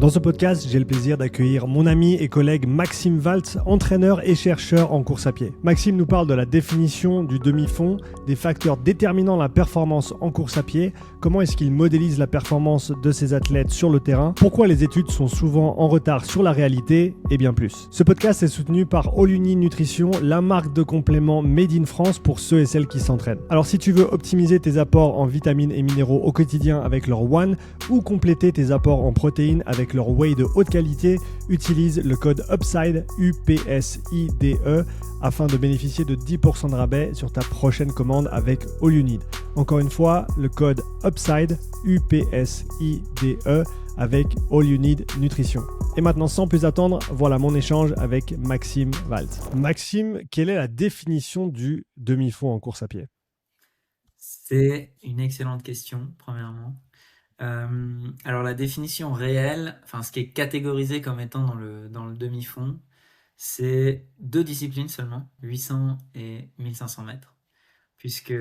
Dans ce podcast, j'ai le plaisir d'accueillir mon ami et collègue Maxime Waltz, entraîneur et chercheur en course à pied. Maxime nous parle de la définition du demi-fond, des facteurs déterminant la performance en course à pied, comment est-ce qu'il modélise la performance de ses athlètes sur le terrain, pourquoi les études sont souvent en retard sur la réalité et bien plus. Ce podcast est soutenu par All You Need Nutrition, la marque de compléments made in France pour ceux et celles qui s'entraînent. Alors si tu veux optimiser tes apports en vitamines et minéraux au quotidien avec leur One ou compléter tes apports en protéines avec leur whey de haute qualité, utilise le code UPSIDE, UPSIDE, afin de bénéficier de 10% de rabais sur ta prochaine commande avec All You Need. Encore une fois, le code UPSIDE, UPSIDE, avec All You Need Nutrition. Et maintenant, sans plus attendre, voilà mon échange avec Maxime Waltz. Maxime, quelle est la définition du demi-fond en course à pied ? C'est une excellente question, premièrement. Alors la définition réelle, enfin ce qui est catégorisé comme étant dans le demi-fond, c'est deux disciplines seulement, 800 et 1500 mètres, puisque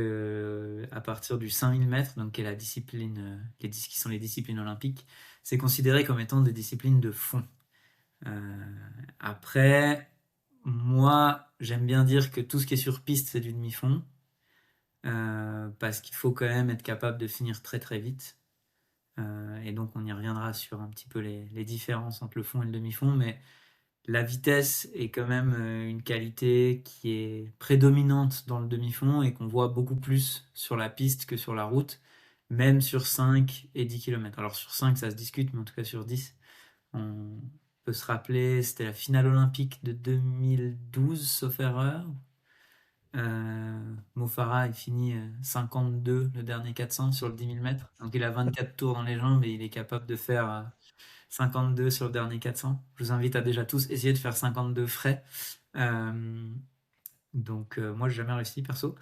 à partir du 5000 mètres, donc qui est la discipline, qui sont les disciplines olympiques, c'est considéré comme étant des disciplines de fond. Après, moi, j'aime bien dire que tout ce qui est sur piste, c'est du demi-fond, parce qu'il faut quand même être capable de finir très très vite. Et donc on y reviendra sur un petit peu les différences entre le fond et le demi-fond, mais la vitesse est quand même une qualité qui est prédominante dans le demi-fond et qu'on voit beaucoup plus sur la piste que sur la route, même sur 5 et 10 km. Alors sur 5 ça se discute, mais en tout cas sur 10, on peut se rappeler, c'était la finale olympique de 2012, sauf erreur. Mo Farah, il finit 52 le dernier 400 sur le 10 000 mètres. Donc il a 24 tours dans les jambes et il est capable de faire 52 sur le dernier 400. Je vous invite à déjà tous essayer de faire 52 frais. Moi, j'ai jamais réussi, perso.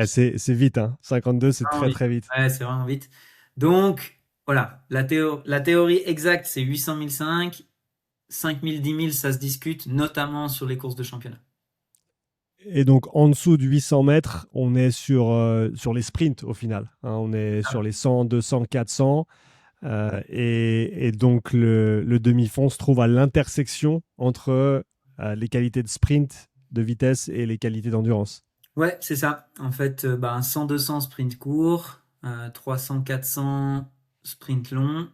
C'est vite, hein. 52, c'est Vraiment très vite. très vite. Ouais, c'est vraiment vite. Donc, voilà. La théorie exacte, c'est 800 1005. 5000, 10 000, ça se discute, notamment sur les courses de championnat. Et donc, en dessous du 800 mètres, on est sur les sprints au final. Hein. On est sur les 100, 200, 400. Et donc, le demi-fond se trouve à l'intersection entre les qualités de sprint, de vitesse et les qualités d'endurance. Ouais, c'est ça. En fait, 100-200 sprint court, 300-400 sprint long.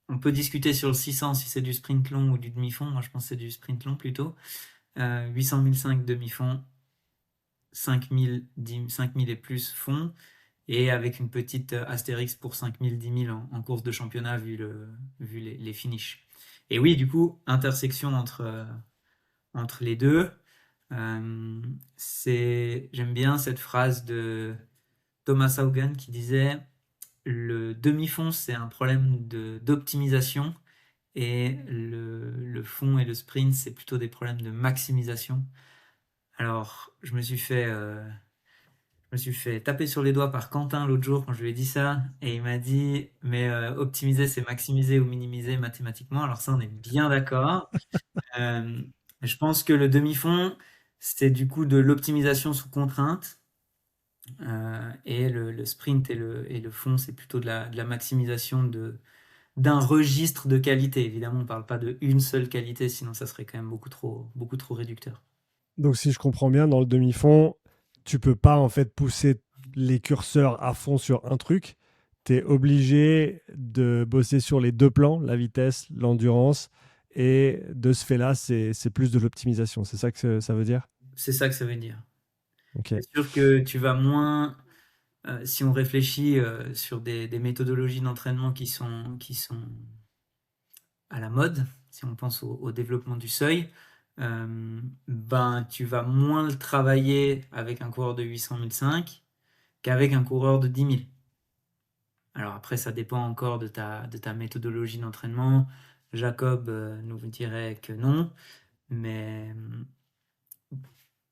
On peut discuter sur le 600 si c'est du sprint long ou du demi-fond. Moi, je pense que c'est du sprint long plutôt. 800-1005 demi-fond, 5000 et plus fond. Et avec une petite astérix pour 5000, 10 000 en course de championnat vu les finishes. Et oui, du coup, intersection entre les deux. J'aime bien cette phrase de Thomas Haugen qui disait le demi-fond c'est un problème d'optimisation et le fond et le sprint c'est plutôt des problèmes de maximisation. Alors je me suis fait taper sur les doigts par Quentin l'autre jour quand je lui ai dit ça et il m'a dit mais optimiser c'est maximiser ou minimiser mathématiquement. Alors ça on est bien d'accord. Euh, je pense que le demi-fond, c'est du coup de l'optimisation sous contrainte. Et le sprint et le fond, c'est plutôt de la maximisation d'un registre de qualité. Évidemment, on ne parle pas de une seule qualité, sinon ça serait quand même beaucoup trop réducteur. Donc, si je comprends bien, dans le demi-fond, tu peux pas en fait pousser les curseurs à fond sur un truc. Tu es obligé de bosser sur les deux plans, la vitesse, l'endurance. Et de ce fait-là, c'est plus de l'optimisation. C'est ça que ça veut dire? C'est ça que ça veut dire. Ok. C'est sûr que tu vas moins, si on réfléchit sur des méthodologies d'entraînement qui sont à la mode, si on pense au développement du seuil, tu vas moins le travailler avec un coureur de 800 1005 qu'avec un coureur de 10 000. Alors après, ça dépend encore de ta méthodologie d'entraînement. Jacob nous dirait que non, mais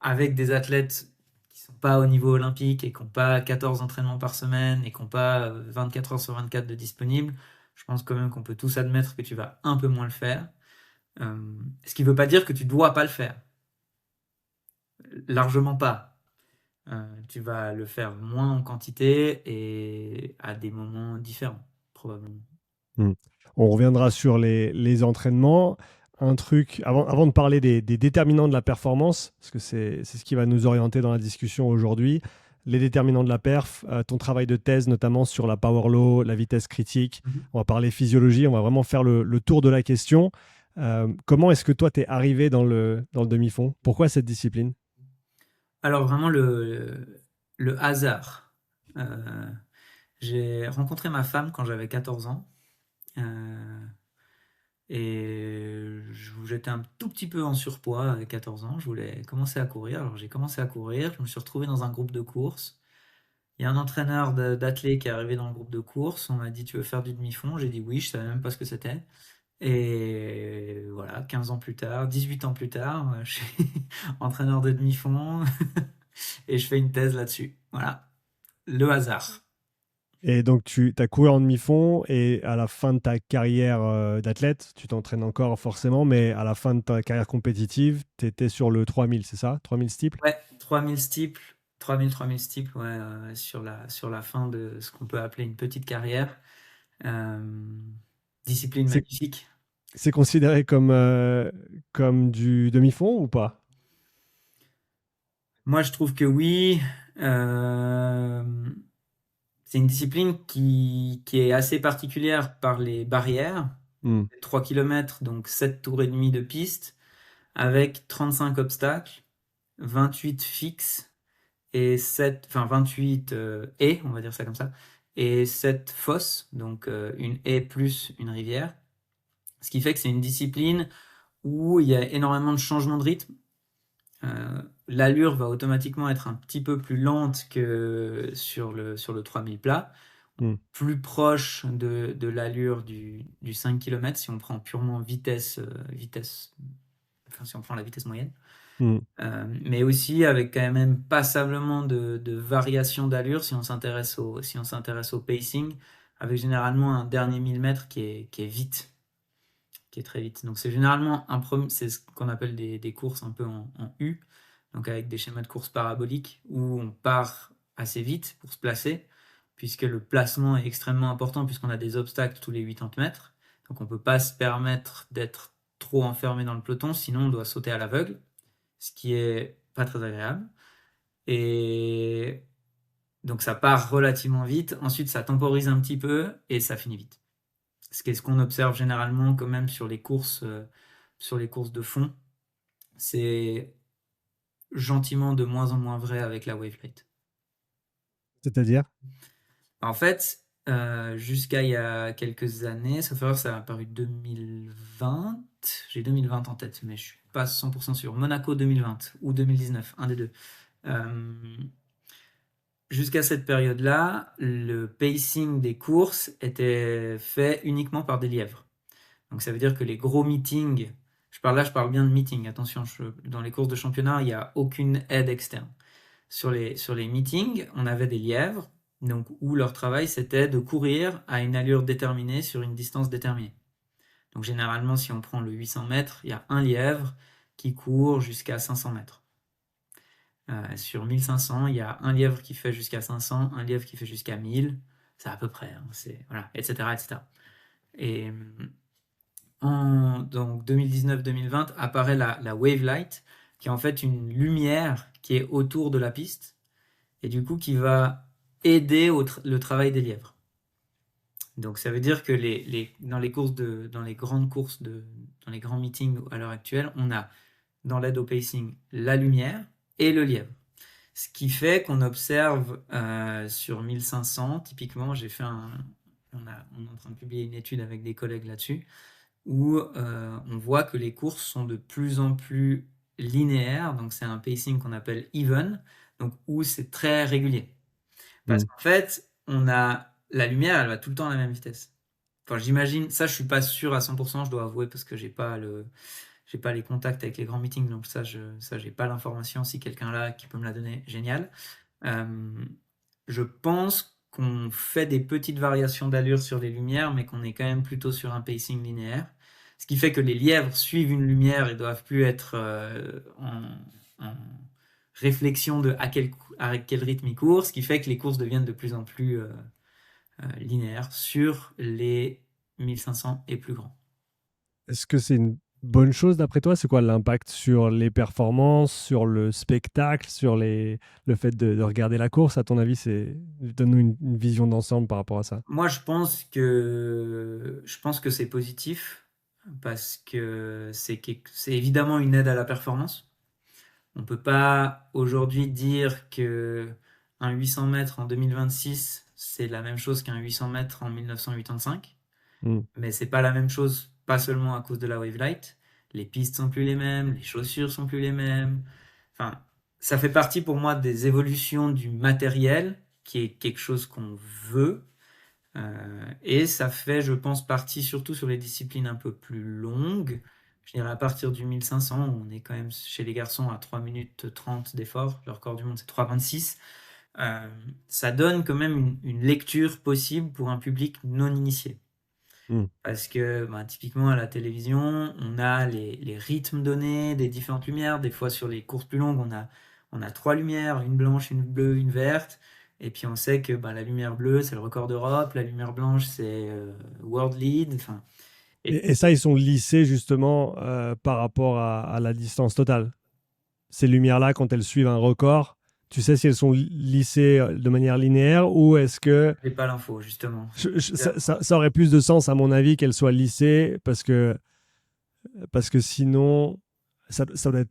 avec des athlètes qui sont pas au niveau olympique et qui n'ont pas 14 entraînements par semaine et qui n'ont pas 24 heures sur 24 de disponibles, je pense quand même qu'on peut tous admettre que tu vas un peu moins le faire. Ce qui ne veut pas dire que tu ne dois pas le faire. Largement pas. Tu vas le faire moins en quantité et à des moments différents, probablement. Mm. On reviendra sur les entraînements. Un truc, avant de parler des déterminants de la performance, parce que c'est ce qui va nous orienter dans la discussion aujourd'hui, les déterminants de la perf, ton travail de thèse notamment sur la power law, la vitesse critique, Mhm. on va parler physiologie, on va vraiment faire le tour de la question. Comment est-ce que toi, tu es arrivé dans le demi-fond? Pourquoi cette discipline? Alors vraiment le hasard. Euh, j'ai rencontré ma femme quand j'avais 14 ans. euh, et j'étais un tout petit peu en surpoids à 14 ans. Je voulais commencer à courir. Alors j'ai commencé à courir. Je me suis retrouvé dans un groupe de course. Il y a un entraîneur d'athlètes qui est arrivé dans le groupe de course. On m'a dit, tu veux faire du demi-fond? J'ai dit oui, je savais même pas ce que c'était. Et voilà, 15 ans plus tard, 18 ans plus tard, je suis entraîneur de demi-fond et je fais une thèse là-dessus. Voilà, le hasard. Et donc, tu as couru en demi-fond et à la fin de ta carrière d'athlète, tu t'entraînes encore forcément, mais à la fin de ta carrière compétitive, tu étais sur le 3000, c'est ça? 3000 steeple? Ouais, 3000 steeples, 3000 steeples, ouais, sur la fin de ce qu'on peut appeler une petite carrière. Euh, discipline C'est magnifique. c'est considéré comme du demi-fond ou pas? Moi, je trouve que oui. Euh, c'est une discipline qui est assez particulière par les barrières. Hmm. 3 kilomètres, donc 7 tours et demi de piste, avec 35 obstacles, 28 fixes et 7, enfin 28 haies, on va dire ça comme ça, et 7 fosses, donc une haie plus une rivière. Ce qui fait que c'est une discipline où il y a énormément de changements de rythme. L'allure va automatiquement être un petit peu plus lente que sur le 3000 plat, Hmm. plus proche de l'allure du 5 km si on prend purement vitesse, enfin si on prend la vitesse moyenne. Hmm. Mais aussi avec quand même passablement de variations d'allure si on s'intéresse au pacing, avec généralement un dernier 1000 mètres qui est vite, qui est très vite. Donc c'est généralement c'est ce qu'on appelle des courses un peu en U, donc avec des schémas de course paraboliques où on part assez vite pour se placer, puisque le placement est extrêmement important puisqu'on a des obstacles tous les 80 mètres. Donc on ne peut pas se permettre d'être trop enfermé dans le peloton, sinon on doit sauter à l'aveugle, ce qui est pas très agréable. Et donc ça part relativement vite, ensuite ça temporise un petit peu et ça finit vite. Ce qu'on observe généralement quand même sur les courses de fond, c'est gentiment de moins en moins vrai avec la wave rate. C'est-à-dire? En fait, jusqu'à il y a quelques années, sauf erreur, ça a apparu 2020, j'ai 2020 en tête, mais je suis pas 100% sûr. Monaco 2020 ou 2019, un des deux. Euh, Jusqu'à cette période-là, le pacing des courses était fait uniquement par des lièvres. Donc ça veut dire que les gros meetings, je parle bien de meetings, attention, dans les courses de championnat, il n'y a aucune aide externe. Sur les meetings, on avait des lièvres, donc où leur travail c'était de courir à une allure déterminée sur une distance déterminée. Donc généralement, si on prend le 800 mètres, il y a un lièvre qui court jusqu'à 500 mètres. Sur 1500, il y a un lièvre qui fait jusqu'à 500, un lièvre qui fait jusqu'à 1000. C'est à peu près, hein, voilà, etc., etc. Et donc 2019-2020 apparaît la Wave Light, qui est en fait une lumière qui est autour de la piste et du coup qui va aider le travail des lièvres. Donc ça veut dire que dans les grandes courses, dans les grands meetings à l'heure actuelle, on a dans l'aide au pacing la lumière et le lièvre. Ce qui fait qu'on observe sur 1500, typiquement, on est en train de publier une étude avec des collègues là-dessus, où on voit que les courses sont de plus en plus linéaires, donc c'est un pacing qu'on appelle even, donc où c'est très régulier. Parce Hmm. qu'en fait, on a la lumière, elle va tout le temps à la même vitesse. Enfin, j'imagine, ça je suis pas sûr à 100%, je dois avouer, parce que j'ai pas les contacts avec les grands meetings, donc ça j'ai pas l'information. Si quelqu'un là qui peut me la donner, génial. Euh, je pense qu'on fait des petites variations d'allure sur les lumières, mais qu'on est quand même plutôt sur un pacing linéaire. Ce qui fait que les lièvres suivent une lumière et doivent plus être en réflexion de à quel rythme ils courent, ce qui fait que les courses deviennent de plus en plus linéaires sur les 1500 et plus grand. Est-ce que c'est une bonne chose d'après toi? C'est quoi l'impact sur les performances, sur le spectacle, sur le fait de regarder la course? À ton avis, donne-nous une vision d'ensemble par rapport à ça. Moi, je pense que c'est positif parce que c'est évidemment une aide à la performance. On peut pas aujourd'hui dire que un 800 mètres en 2026, c'est la même chose qu'un 800 mètres en 1985. Mm. Mais c'est pas la même chose, pas seulement à cause de la wavelight. Les pistes sont plus les mêmes, les chaussures sont plus les mêmes. Enfin, ça fait partie pour moi des évolutions du matériel, qui est quelque chose qu'on veut. Et ça fait, je pense, partie surtout sur les disciplines un peu plus longues. Je dirais à partir du 1500, on est quand même chez les garçons à 3 minutes 30 d'effort. Le record du monde, c'est 3,26. Euh, Ça donne quand même une lecture possible pour un public non initié. Mm. Parce que bah, typiquement à la télévision, on a les rythmes donnés des différentes lumières. Des fois sur les courses plus longues, on a trois lumières, une blanche, une bleue, une verte. Et puis on sait que bah, la lumière bleue, c'est le record d'Europe, la lumière blanche, c'est World Lead. Enfin, et Et ça, ils sont lissés justement par rapport à la distance totale. Ces lumières-là, quand elles suivent un record, tu sais si elles sont lissées de manière linéaire ou est-ce que j'ai pas l'info, justement. ça aurait plus de sens à mon avis qu'elles soient lissées parce que sinon, ça doit être.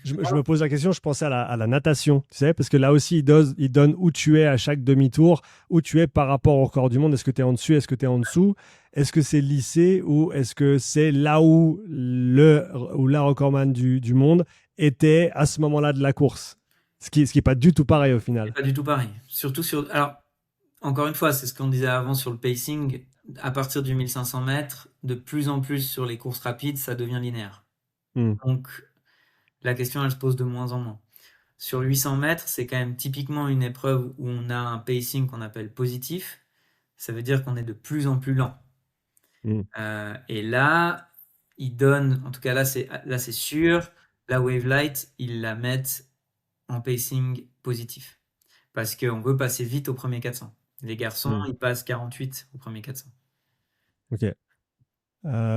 Je me pose la question, je pensais à la natation, tu sais, parce que là aussi, ils donnent où tu es à chaque demi-tour, où tu es par rapport au record du monde. Est-ce que tu es en dessus, est-ce que tu es en dessous? Est-ce que c'est lissé ou est-ce que c'est là où la recordman du monde était à ce moment-là de la course? Ce qui est pas du tout pareil au C'est final. pas du tout pareil. Surtout sur. Alors, encore une fois, c'est ce qu'on disait avant sur le pacing. À partir du 1500 mètres, de plus en plus sur les courses rapides, ça devient linéaire. Hmm, Donc, la question, elle se pose de moins en moins. Sur 800 mètres, c'est quand même typiquement une épreuve où on a un pacing qu'on appelle positif. Ça veut dire qu'on est de plus en plus lent. hmm, Et là, ils donnent, en tout cas là c'est sûr, la Wavelight, ils la mettent en pacing positif. Parce qu'on veut passer vite au premier 400. Les garçons, hmm. ils passent 48 au premier 400. Ok.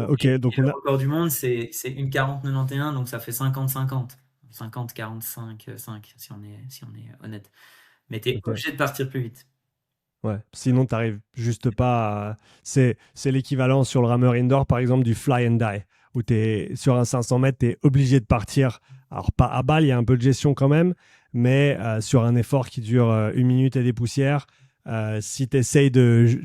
Ok, Et donc le on a. record du monde, c'est une 40-91, donc ça fait 50-50. 50-45, 5, si on est honnête. Mais tu es Ok. obligé de partir plus vite. Ouais. Sinon, tu n'arrives juste pas à. C'est l'équivalent sur le rameur indoor, par exemple, du fly and die, où sur un 500 mètres, tu es obligé de partir. Alors, pas à balle, il y a un peu de gestion quand même, mais sur un effort qui dure 1 minute et des poussières, si tu essayes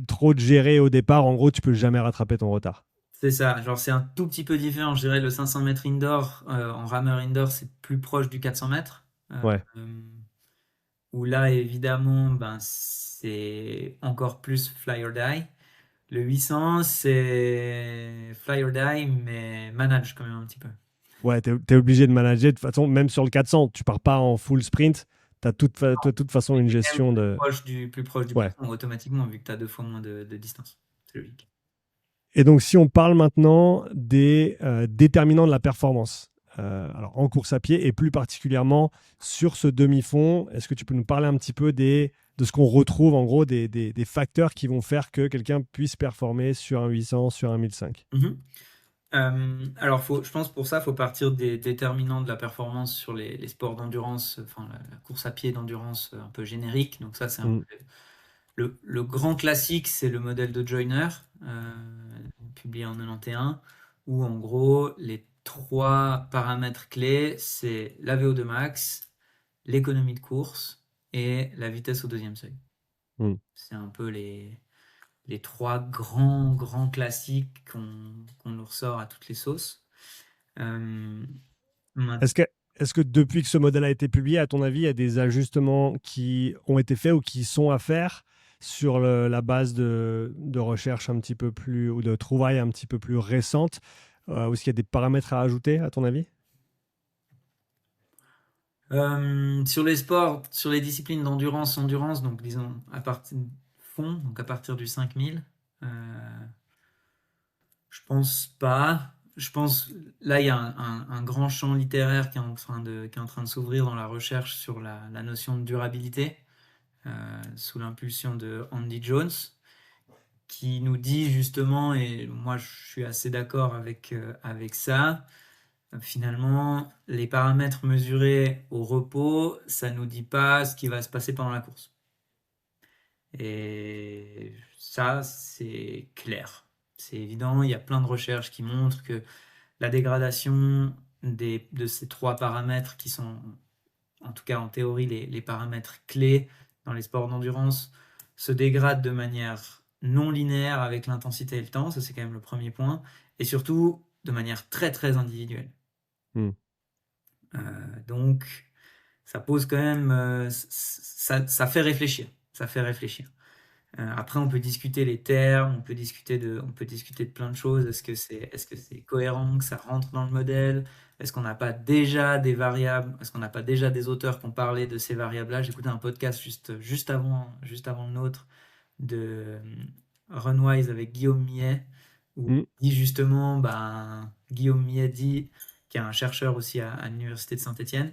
trop de gérer au départ, en gros, tu peux jamais rattraper ton retard. C'est ça, genre c'est un tout petit peu différent. Je dirais le 500 mètres indoor, en rameur indoor, c'est plus proche du 400 mètres. Ouais. Où là, évidemment, ben, c'est encore plus fly or die. Le 800, c'est fly or die, mais manage quand même un petit peu. Ouais, tu es obligé de manager. De toute façon, même sur le 400, tu pars pas en full sprint. Tu as de toute façon une C'est quand même gestion de. plus proche du Ouais. bâton automatiquement, vu que tu as deux fois moins de distance. C'est logique. Et donc, si on parle maintenant des déterminants de la performance, alors en course à pied et plus particulièrement sur ce demi-fond, est-ce que tu peux nous parler un petit peu de ce qu'on retrouve en gros des facteurs qui vont faire que quelqu'un puisse performer sur un 800, sur un 1005? Mhm. Alors, je pense pour ça, il faut partir des déterminants de la performance sur les sports d'endurance, enfin la course à pied d'endurance un peu générique. Donc ça, c'est un Mm, peu le grand classique, c'est le modèle de Joyner, publié en 91, où en gros, les trois paramètres clés, c'est la VO2 max, l'économie de course et la vitesse au deuxième seuil. mm. C'est un peu les trois grands classiques qu'on nous ressort à toutes les sauces. Euh, Est-ce que, est-ce que depuis que ce modèle a été publié, à ton avis, il y a des ajustements qui ont été faits ou qui sont à faire sur la base de recherche un petit peu plus ou de trouvailles un petit peu plus récentes, ou est-ce qu'il y a des paramètres à ajouter, à ton avis? sur les sports, sur les disciplines endurance, donc disons à partir fond, donc à partir du 5000, je pense pas. Je pense là il y a un grand champ littéraire qui est en train de s'ouvrir dans la recherche sur la notion de durabilité sous l'impulsion de Andy Jones. qui nous dit justement, et moi je suis assez d'accord avec ça, finalement, les paramètres mesurés au repos, ça nous dit pas ce qui va se passer pendant la course. Et ça, c'est clair. C'est évident, il y a plein de recherches qui montrent que la dégradation de ces trois paramètres qui sont, en tout cas en théorie, les paramètres clés dans les sports d'endurance, se dégradent de manière non linéaire avec l'intensité et le temps. Ça, c'est quand même le premier point. Et surtout, de manière très, très individuelle. Hmm. Donc, ça pose quand même, ça fait réfléchir. Ça fait réfléchir. Après, on peut discuter les termes, on peut discuter de plein de choses. Est-ce que c'est cohérent, que ça rentre dans le modèle? Est-ce qu'on n'a pas déjà des variables? Est-ce qu'on n'a pas déjà des auteurs qui ont parlé de ces variables-là? J'écoutais un podcast juste avant le nôtre de Runwise avec Guillaume Millet, où Hmm. il dit justement, ben, Guillaume Millet dit, qui est un chercheur aussi à l'Université de Saint-Étienne,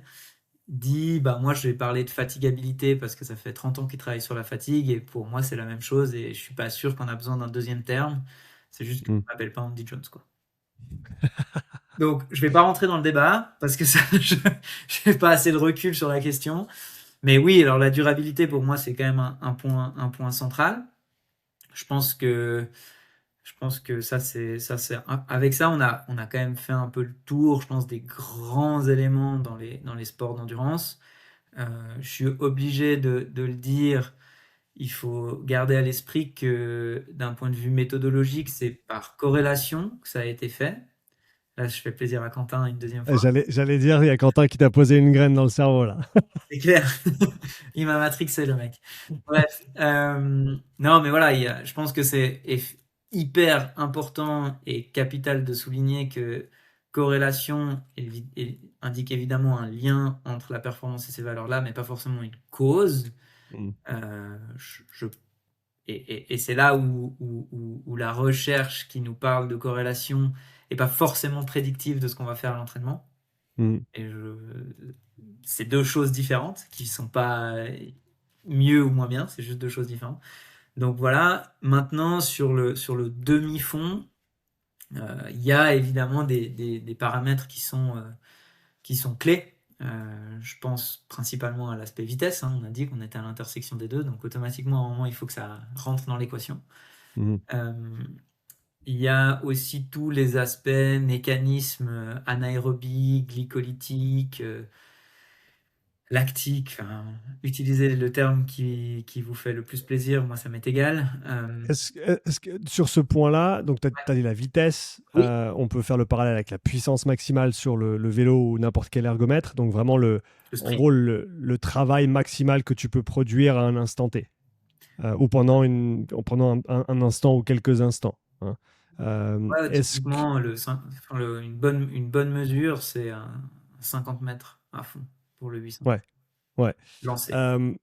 dit, bah moi je vais parler de fatigabilité parce que ça fait 30 ans qu'il travaille sur la fatigue et pour moi c'est la même chose et je suis pas sûr qu'on a besoin d'un deuxième terme. C'est juste que Hmm. je m'appelle pas Andy Jones, quoi. Donc je vais pas rentrer dans le débat parce que ça, j'ai pas assez de recul sur la question. Mais oui, alors la durabilité pour moi c'est quand même un point central. Je pense que avec ça on a quand même fait un peu le tour, je pense, des grands éléments dans les sports d'endurance. Je suis obligé de le dire, il faut garder à l'esprit que d'un point de vue méthodologique, c'est par corrélation que ça a été fait. Là, je fais plaisir à Quentin une deuxième fois. J'allais dire, il y a Quentin qui t'a posé une graine dans le cerveau là. C'est clair. Il m'a matrixé, le mec. Bref. Non, mais voilà, je pense que c'est hyper important et capital de souligner que corrélation indique évidemment un lien entre la performance et ces valeurs-là, mais pas forcément une cause. Hmm. Je et c'est là où la recherche qui nous parle de corrélation est pas forcément prédictive de ce qu'on va faire à l'entraînement. Hmm. Et c'est deux choses différentes qui sont pas mieux ou moins bien, c'est juste deux choses différentes. Donc voilà, maintenant sur le demi-fond, il y a évidemment des paramètres qui sont clés. Je pense principalement à l'aspect vitesse, hein. On a dit qu'on était à l'intersection des deux, donc automatiquement, à un moment, il faut que ça rentre dans l'équation. Hmm. Il y a aussi tous les aspects mécanismes anaérobiques, glycolytiques, lactiques. Enfin, utilisez le terme qui vous fait le plus plaisir, moi ça m'est égal. Est-ce que sur ce point-là, donc tu as dit la vitesse, Oui, on peut faire le parallèle avec la puissance maximale sur le vélo ou n'importe quel ergomètre, donc vraiment le en sprint. gros le travail maximal que tu peux produire à un instant T, ou pendant, en prenant un instant ou quelques instants, hein. Ouais, Est-ce que... typiquement, une bonne mesure, c'est un 50 mètres à fond pour le 800. Ouais, ouais. Lancé. Euh,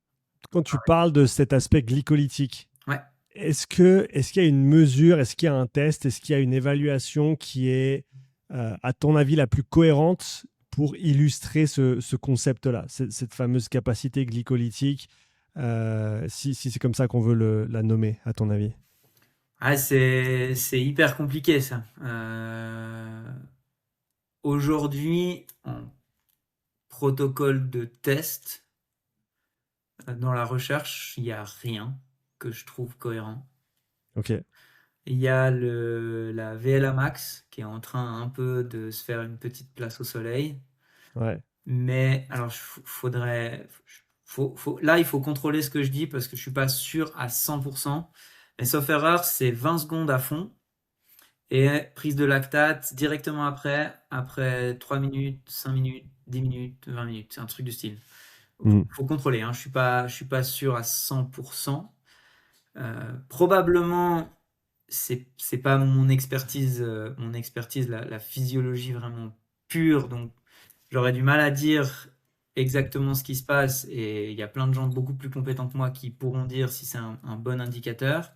Quand tu parles de cet aspect glycolytique, Ouais. est-ce qu'il y a une mesure, est-ce qu'il y a un test, est-ce qu'il y a une évaluation qui est, à ton avis, la plus cohérente pour illustrer ce concept-là, cette fameuse capacité glycolytique, si c'est comme ça qu'on veut la nommer, à ton avis? Ah, c'est hyper compliqué ça. Aujourd'hui, en protocole de test, dans la recherche, il n'y a rien que je trouve cohérent. Ok, Il y a la VLA Max qui est en train un peu de se faire une petite place au soleil. ouais, Mais alors, là, il faut contrôler ce que je dis parce que je suis pas sûr à 100%. Mais sauf erreur, c'est 20 secondes à fond et prise de lactate directement après 3 minutes, 5 minutes, 10 minutes, 20 minutes. C'est un truc du style. mm, Faut contrôler, hein. Je suis pas sûr à 100%. Probablement, c'est pas mon expertise, la physiologie vraiment pure. Donc, j'aurais du mal à dire exactement ce qui se passe et il y a plein de gens beaucoup plus compétents que moi qui pourront dire si c'est un bon indicateur.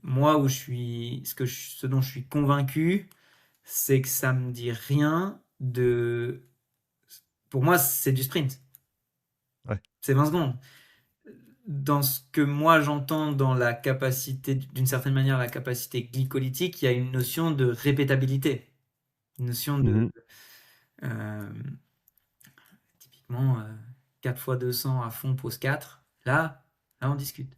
Moi, ce dont je suis convaincu, c'est que ça me dit rien pour moi, c'est du sprint. ouais, C'est 20 secondes. dans ce que moi j'entends dans la capacité, d'une certaine manière, la capacité glycolytique, il y a une notion de répétabilité. Une notion de, Mhm. euh, typiquement, 4 fois 200 à fond, pose 4. Là, on discute.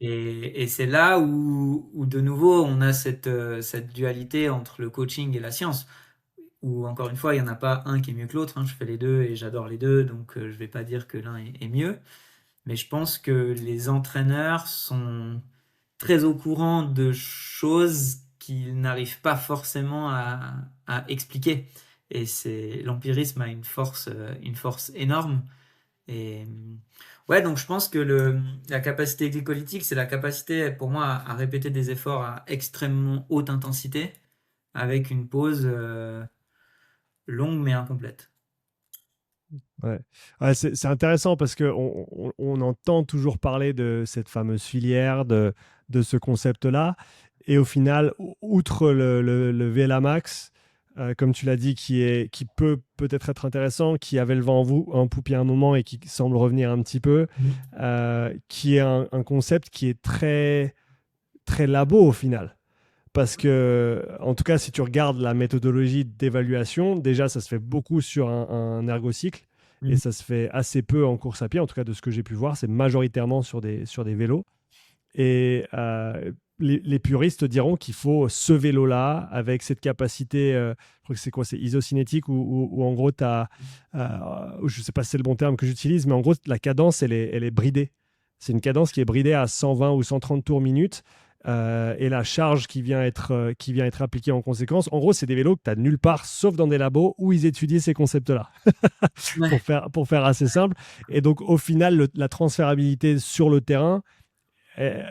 Et c'est là où, de nouveau, on a cette dualité entre le coaching et la science. Où, encore une fois, il n'y en a pas un qui est mieux que l'autre, hein. Je fais les deux et j'adore les deux, donc je ne vais pas dire que l'un est mieux. Mais je pense que les entraîneurs sont très au courant de choses qu'ils n'arrivent pas forcément à expliquer. Et l'empirisme a une force énorme. Et ouais, donc je pense que la capacité glycolytique, c'est la capacité pour moi à répéter des efforts à extrêmement haute intensité avec une pause longue mais incomplète. Ouais. Ouais, c'est intéressant parce qu'on entend toujours parler de cette fameuse filière, de ce concept-là. Et au final, outre le VLA Max, comme tu l'as dit, qui peut peut-être être intéressant, qui avait le vent en poupe il y a un moment et qui semble revenir un petit peu, qui est un concept qui est très, très labo au final. Parce que, en tout cas, si tu regardes la méthodologie d'évaluation, déjà, ça se fait beaucoup sur un ergocycle et Mhm. ça se fait assez peu en course à pied. En tout cas, de ce que j'ai pu voir, c'est majoritairement sur des vélos. Et les puristes diront qu'il faut ce vélo-là avec cette capacité, je crois que c'est quoi, c'est isocinétique, où en gros, je ne sais pas si c'est le bon terme que j'utilise, mais en gros, la cadence, elle est bridée. C'est une cadence qui est bridée à 120 ou 130 tours minute. Et la charge qui vient être appliquée en conséquence. En gros, c'est des vélos que tu as nulle part, sauf dans des labos où ils étudient ces concepts-là, Ouais. pour faire assez simple. Et donc, au final, la transférabilité sur le terrain, euh,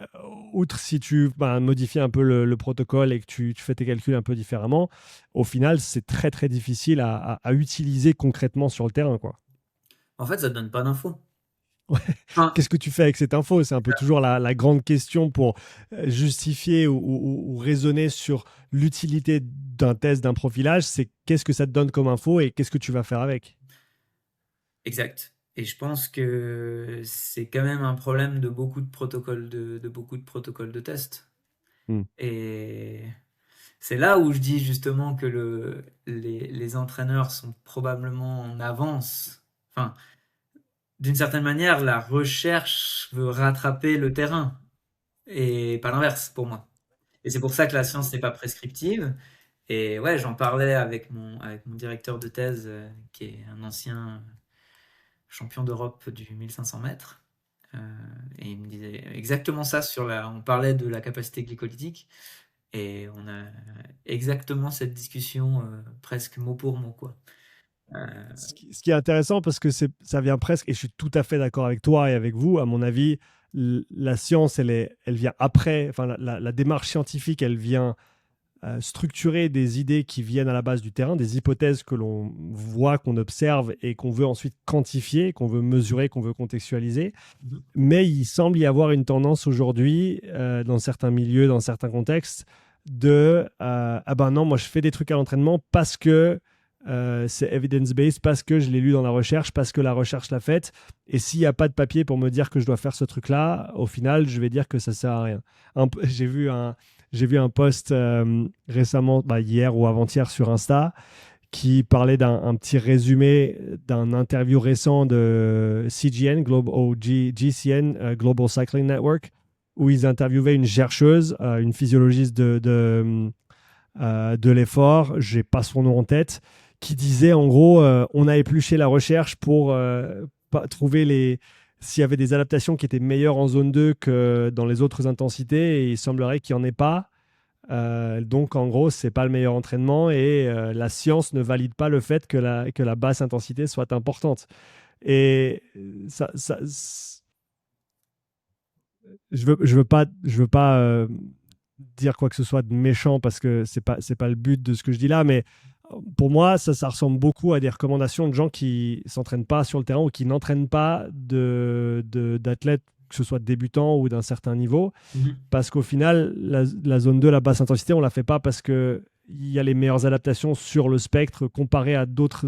outre si tu modifies un peu le protocole et que tu fais tes calculs un peu différemment, au final, c'est très très difficile à utiliser concrètement sur le terrain, quoi. En fait, ça ne donne pas d'infos. Ouais. Enfin, Qu'est-ce que tu fais avec cette info? C'est un peu toujours la grande question pour justifier ou raisonner sur l'utilité d'un test, d'un profilage. C'est qu'est-ce que ça te donne comme info et qu'est-ce que tu vas faire avec? exact. Et je pense que c'est quand même un problème de beaucoup de protocoles de beaucoup de protocoles de test. Hmm. Et c'est là où je dis justement que les entraîneurs sont probablement en avance. Enfin, d'une certaine manière, la recherche veut rattraper le terrain et pas l'inverse pour moi. Et c'est pour ça que la science n'est pas prescriptive. Et ouais, j'en parlais avec mon directeur de thèse, qui est un ancien champion d'Europe du 1500 mètres. Euh, et il me disait exactement ça on parlait de la capacité glycolytique et on a exactement cette discussion presque mot pour mot, quoi. Euh, Ce qui est intéressant parce que ça vient presque, et je suis tout à fait d'accord avec toi et avec vous, à mon avis, la science, elle vient après, enfin la démarche scientifique, elle vient structurer des idées qui viennent à la base du terrain, des hypothèses que l'on voit, qu'on observe et qu'on veut ensuite quantifier, qu'on veut mesurer, qu'on veut contextualiser. Mais il semble y avoir une tendance aujourd'hui, dans certains milieux, dans certains contextes, ah ben non, moi je fais des trucs à l'entraînement parce que c'est evidence-based, parce que je l'ai lu dans la recherche, parce que la recherche l'a faite. Et s'il n'y a pas de papier pour me dire que je dois faire ce truc-là, au final, je vais dire que ça sert à rien. J'ai vu un post récemment, hier ou avant-hier sur Insta, qui parlait d'un un petit résumé d'un interview récent de CGN, GCN, Global Cycling Network, où ils interviewaient une chercheuse, une physiologiste de l'effort, j'ai pas son nom en tête, qui disait en gros, on a épluché la recherche pour trouver s'il y avait des adaptations qui étaient meilleures en zone 2 que dans les autres intensités, et il semblerait qu'il n'y en ait pas. Donc, en gros, c'est pas le meilleur entraînement et la science ne valide pas le fait que la basse intensité soit importante. Et je veux pas dire quoi que ce soit de méchant parce que c'est pas le but de ce que je dis là, mais pour moi, ça ressemble beaucoup à des recommandations de gens qui s'entraînent pas sur le terrain ou qui n'entraînent pas d'athlètes, que ce soit débutants ou d'un certain niveau. mhm. Parce qu'au final, la zone 2, la basse intensité, on ne la fait pas parce qu'il y a les meilleures adaptations sur le spectre comparé à d'autres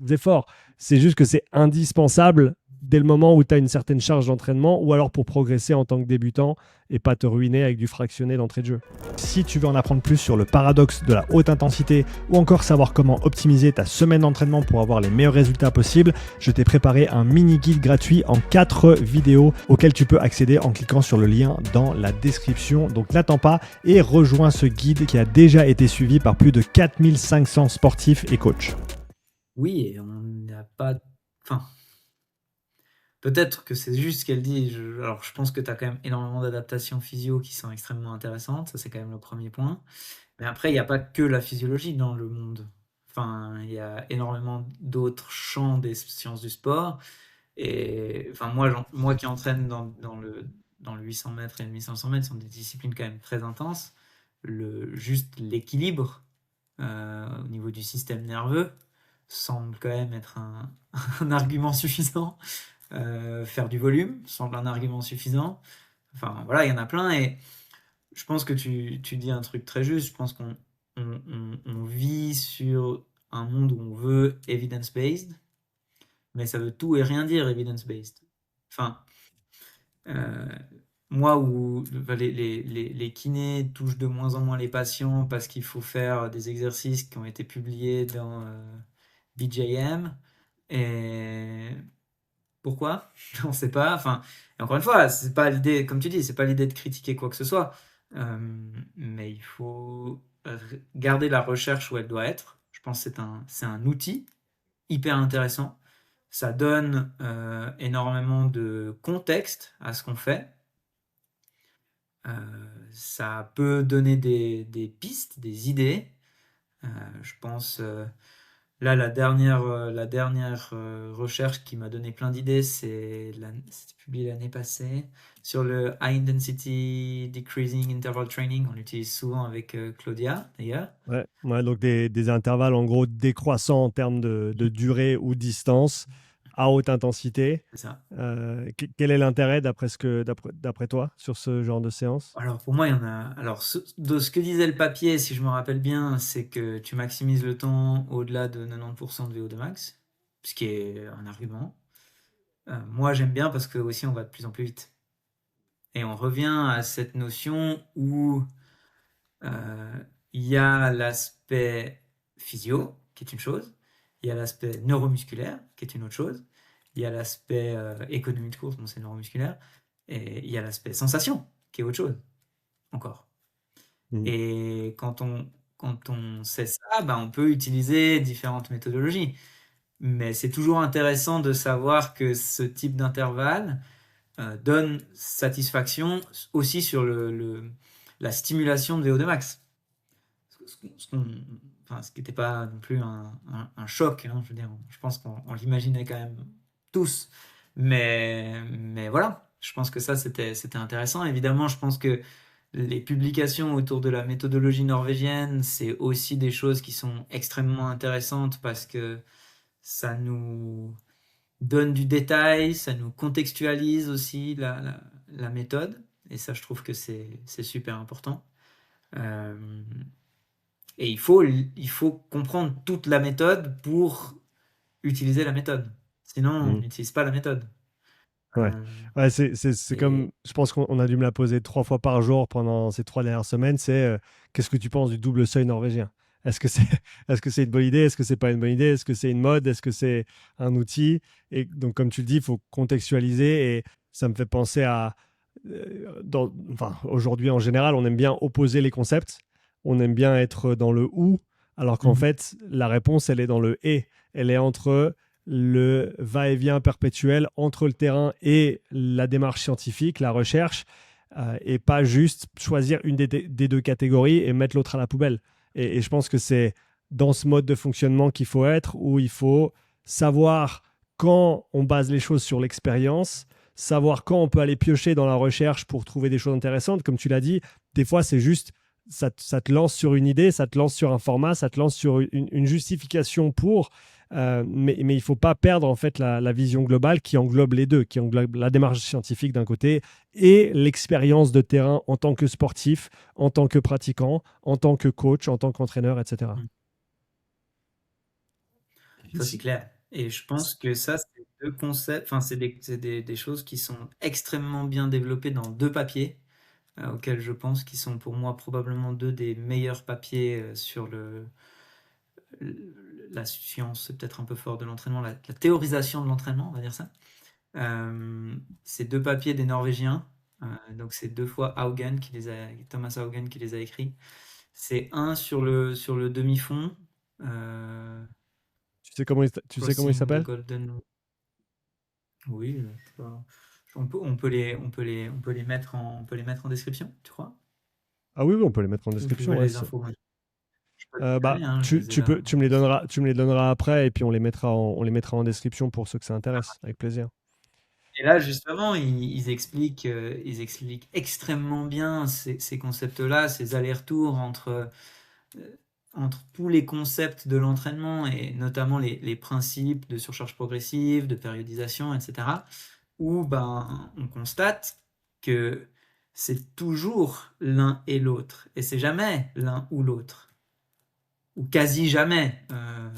efforts. C'est juste que c'est indispensable dès le moment où tu as une certaine charge d'entraînement, ou alors pour progresser en tant que débutant et pas te ruiner avec du fractionné d'entrée de jeu. Si tu veux en apprendre plus sur le paradoxe de la haute intensité ou encore savoir comment optimiser ta semaine d'entraînement pour avoir les meilleurs résultats possibles, je t'ai préparé un mini guide gratuit en 4 vidéos auquel tu peux accéder en cliquant sur le lien dans la description. Donc n'attends pas et rejoins ce guide qui a déjà été suivi par plus de 4500 sportifs et coachs. Oui, et on n'a pas... Enfin, peut-être que c'est juste ce qu'elle dit. Alors, je pense que tu as quand même énormément d'adaptations physio qui sont extrêmement intéressantes. Ça, c'est quand même le premier point. Mais après, il n'y a pas que la physiologie dans le monde. Enfin, il y a énormément d'autres champs des sciences du sport. Et enfin, moi qui entraîne dans le 800 mètres et le 1500 mètres, sont des disciplines quand même très intenses. Juste l'équilibre au niveau du système nerveux semble quand même être un argument suffisant. Faire du volume semble un argument suffisant. Enfin, voilà, il y en a plein. Et je pense que tu dis un truc très juste. Je pense qu'on vit sur un monde où on veut evidence-based, mais ça veut tout et rien dire evidence-based. Enfin, euh, moi où les kinés touchent de moins en moins les patients parce qu'il faut faire des exercices qui ont été publiés dans BJM. Et pourquoi? On ne sait pas. Enfin, et encore une fois, c'est pas l'idée, comme tu dis, c'est pas l'idée de critiquer quoi que ce soit. Mais il faut garder la recherche où elle doit être. Je pense que c'est un outil hyper intéressant. Ça donne énormément de contexte à ce qu'on fait. Ça peut donner des pistes, des idées. Je pense, là, la dernière recherche qui m'a donné plein d'idées, c'était publié l'année passée sur le High Intensity Decreasing Interval Training. On l'utilise souvent avec Claudia, d'ailleurs. Ouais, donc des intervalles en gros décroissants en termes de durée ou distance à haute intensité. C'est ça. Quel est l'intérêt d'après toi sur ce genre de séance? Alors pour moi, il y en a. Alors de ce que disait le papier, si je me rappelle bien, c'est que tu maximises le temps au-delà de 90% de VO2 max, ce qui est un argument. Moi, j'aime bien parce que aussi on va de plus en plus vite. Et on revient à cette notion où il y a l'aspect physio, qui est une chose, il y a l'aspect neuromusculaire, qui est une autre chose, il y a l'aspect économie de course, bon, c'est neuromusculaire, et il y a l'aspect sensation, qui est autre chose, encore. Mhm. Et quand on sait ça, bah, on peut utiliser différentes méthodologies. Mais c'est toujours intéressant de savoir que ce type d'intervalle donne satisfaction aussi sur la stimulation de VO2 max. Ce qui n'était pas non plus un choc, hein, je veux dire, je pense qu'on l'imaginait quand même tous. Mais voilà, je pense que ça, c'était intéressant. Évidemment, je pense que les publications autour de la méthodologie norvégienne, c'est aussi des choses qui sont extrêmement intéressantes parce que ça nous donne du détail, ça nous contextualise aussi la méthode. Et ça, je trouve que c'est super important. Euh, et il faut comprendre toute la méthode pour utiliser la méthode. Sinon, on Mhm. n'utilise pas la méthode. Ouais, Euh, ouais c'est comme, et je pense qu'on a dû me la poser 3 fois par jour pendant ces 3 dernières semaines, c'est qu'est-ce que tu penses du double seuil norvégien? Est-ce que c'est est-ce que c'est une bonne idée? Est-ce que c'est pas une bonne idée? Est-ce que c'est une mode? Est-ce que c'est un outil? Et donc, comme tu le dis, il faut contextualiser et ça me fait penser à, enfin, aujourd'hui en général, on aime bien opposer les concepts, on aime bien être dans le ou, alors qu'en Mhm. fait, la réponse, elle est dans le et. Elle est entre le va-et-vient perpétuel entre le terrain et la démarche scientifique, la recherche, et pas juste choisir une des 2 catégories et mettre l'autre à la poubelle. Et je pense que c'est dans ce mode de fonctionnement qu'il faut être, où il faut savoir quand on base les choses sur l'expérience, savoir quand on peut aller piocher dans la recherche pour trouver des choses intéressantes. Comme tu l'as dit, des fois c'est juste, ça te lance sur une idée, ça te lance sur un format, ça te lance sur une justification pour, mais il ne faut pas perdre en fait la vision globale qui englobe les deux, qui englobe la démarche scientifique d'un côté et l'expérience de terrain en tant que sportif, en tant que pratiquant, en tant que coach, en tant qu'entraîneur, etc. Ça, c'est clair. Et je pense que ça, c'est deux concepts, enfin, des choses qui sont extrêmement bien développées dans deux papiers, auxquels je pense qui sont pour moi probablement deux des meilleurs papiers sur la science, c'est peut-être un peu fort de l'entraînement, la théorisation de l'entraînement, on va dire ça. C'est deux papiers des Norvégiens, donc c'est deux fois Thomas Haugen qui les a écrits. C'est un sur le demi-fond, euh, Tu sais comment il Crossing the s'appelle? Golden. Oui, je sais pas. On peut les mettre en description, tu crois? Ah oui, oui, on peut les mettre en Ou tu veux description. Ouais, les infos? Je peux les bah, donner, hein, je les ai là. tu me les donneras après et puis on les mettra en description pour ceux que ça intéresse, avec plaisir. Et là, justement, ils expliquent extrêmement bien ces concepts-là, ces allers-retours entre tous les concepts de l'entraînement et notamment les principes de surcharge progressive, de périodisation, etc. Où ben, on constate que c'est toujours l'un et l'autre, et c'est jamais l'un ou l'autre, ou quasi jamais. Euh,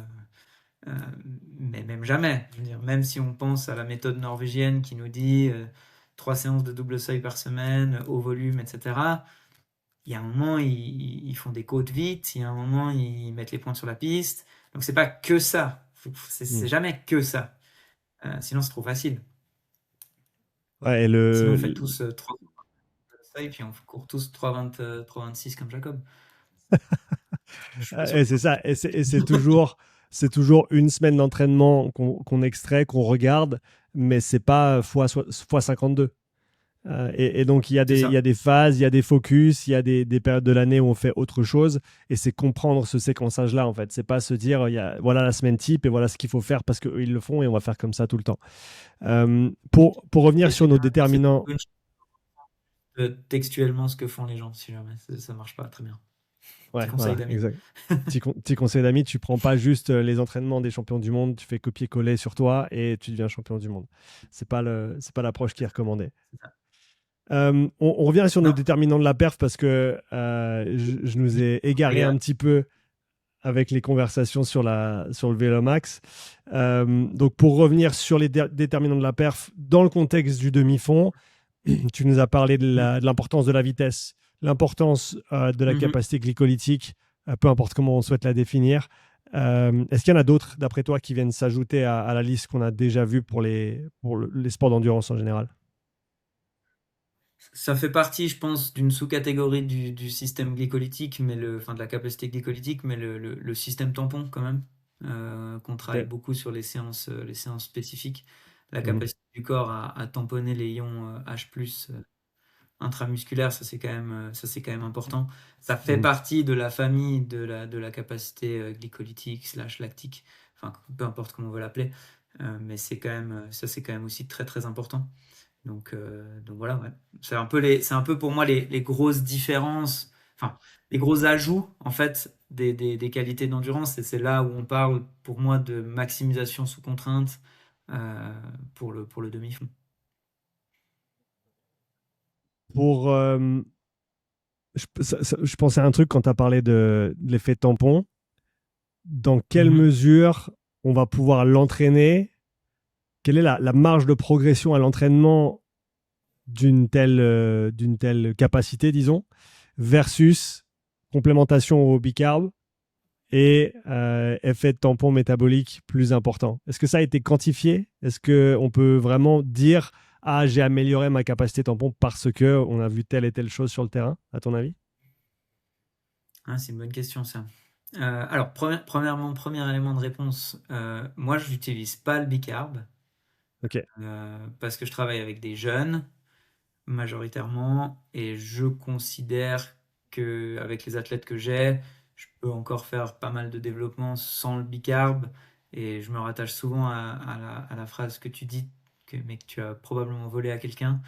mais même jamais. Je veux dire, même si on pense à la méthode norvégienne qui nous dit 3 séances de double seuil par semaine, au volume, etc. Il y a un moment, ils font des côtes vite, il y a un moment, ils mettent les points sur la piste. Donc c'est pas que ça. Hmm. C'est jamais que ça. Sinon, c'est trop facile. Ouais, Sinon, on fait tous 3 seuils, puis on court tous 3,26 comme Jacob. Je suis pas sûr et que c'est ça. Et c'est toujours une semaine d'entraînement qu'on extrait, qu'on regarde, mais c'est pas fois 52. Et donc, c'est il y a ça. des phases, il y a des focus, il y a des périodes de l'année où on fait autre chose. Et c'est comprendre ce séquençage-là, en fait. C'est pas se dire, voilà la semaine type et voilà ce qu'il faut faire parce qu'eux, ils le font et on va faire comme ça tout le temps. Pour revenir Et sur nos généralement, c'est déterminants. textuellement ce que font les gens, si jamais ça marche pas très bien. Petit Ouais, conseil voilà, d'amis. exact. Petit conseil d'amis, tu prends pas juste les entraînements des champions du monde, tu fais copier-coller sur toi et tu deviens champion du monde. C'est pas l'approche qui est recommandée. C'est ça. On revient sur nos Non. déterminants de la perf parce que je nous ai égaré Regarde. un petit peu avec les conversations sur le Vélomax. Donc pour revenir sur les déterminants de la perf dans le contexte du demi-fond, tu nous as parlé de l'importance de la vitesse, l'importance de la Mhm. capacité glycolytique, peu importe comment on souhaite la définir. Est-ce qu'il y en a d'autres, d'après toi, qui viennent s'ajouter à la liste qu'on a déjà vue les sports d'endurance en général? Ça fait partie, je pense, d'une sous-catégorie du système glycolytique, enfin de la capacité glycolytique, mais le système tampon quand même, qu'on travaille Ok. beaucoup sur les séances spécifiques. La Mhm. capacité du corps à tamponner les ions H+, intramusculaire, ça c'est quand même important. Ça fait Mhm. partie de la famille de la capacité glycolytique slash lactique, enfin peu importe comment on veut l'appeler, mais ça c'est quand même aussi très très important. Donc voilà, ouais. C'est un peu pour moi les grosses différences, enfin les gros ajouts en fait des qualités d'endurance, et c'est là où on parle pour moi de maximisation sous contrainte euh, pour le demi-fond. Pour, je pensais à un truc quand tu as parlé de l'effet tampon. Dans quelle Mhm. mesure on va pouvoir l'entraîner? Quelle est la marge de progression à l'entraînement d'une telle capacité, disons, versus complémentation au bicarb et effet de tampon métabolique plus important? Est-ce que ça a été quantifié? Est-ce qu'on peut vraiment dire, ah, j'ai amélioré ma capacité tampon parce que on a vu telle et telle chose sur le terrain, à ton avis? Ah, c'est une bonne question ça. Alors, premièrement, premier élément de réponse, moi je n'utilise pas le bicarb Ok. parce que je travaille avec des jeunes majoritairement et je considère que avec les athlètes que j'ai, je peux encore faire pas mal de développement sans le bicarb, et je me rattache souvent à la phrase que tu dis, mais que tu as probablement volé à quelqu'un.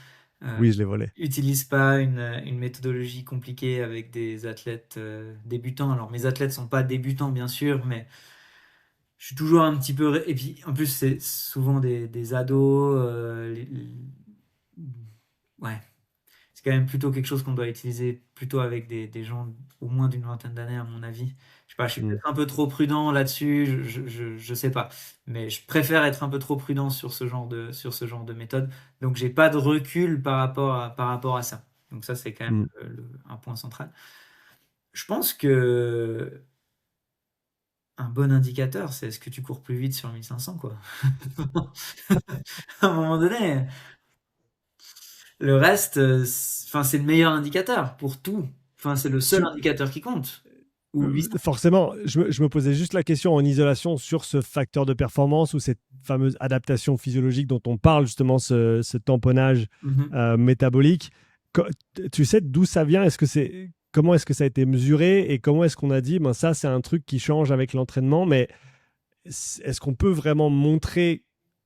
Euh, Oui, je l'ai volé. Utilise pas une méthodologie compliquée avec des athlètes débutants. Alors mes athlètes sont pas débutants bien sûr, mais je suis toujours un petit peu. Et puis en plus c'est souvent des ados. Ouais, c'est quand même plutôt quelque chose qu'on doit utiliser plutôt avec des gens au moins d'une vingtaine d'années, à mon avis. Je sais pas, je suis Mm. peut-être un peu trop prudent là-dessus, je sais pas. Mais je préfère être un peu trop prudent sur ce genre de méthode. Donc, j'ai pas de recul par rapport à ça. Donc, ça, c'est quand même Mm. un point central. Je pense que un bon indicateur, c'est est-ce que tu cours plus vite sur 1500, quoi. À un moment donné, le reste, enfin, c'est le meilleur indicateur pour tout. Enfin, c'est le seul Tu- indicateur qui compte. Ou 800. Forcément, je me posais juste la question en isolation sur ce facteur de performance ou cette fameuse adaptation physiologique dont on parle, justement, ce tamponnage Mhm. métabolique. Co- Tu sais d'où ça vient? Comment est-ce que ça a été mesuré et comment est-ce qu'on a dit, ben ça, c'est un truc qui change avec l'entraînement, mais est-ce qu'on peut vraiment montrer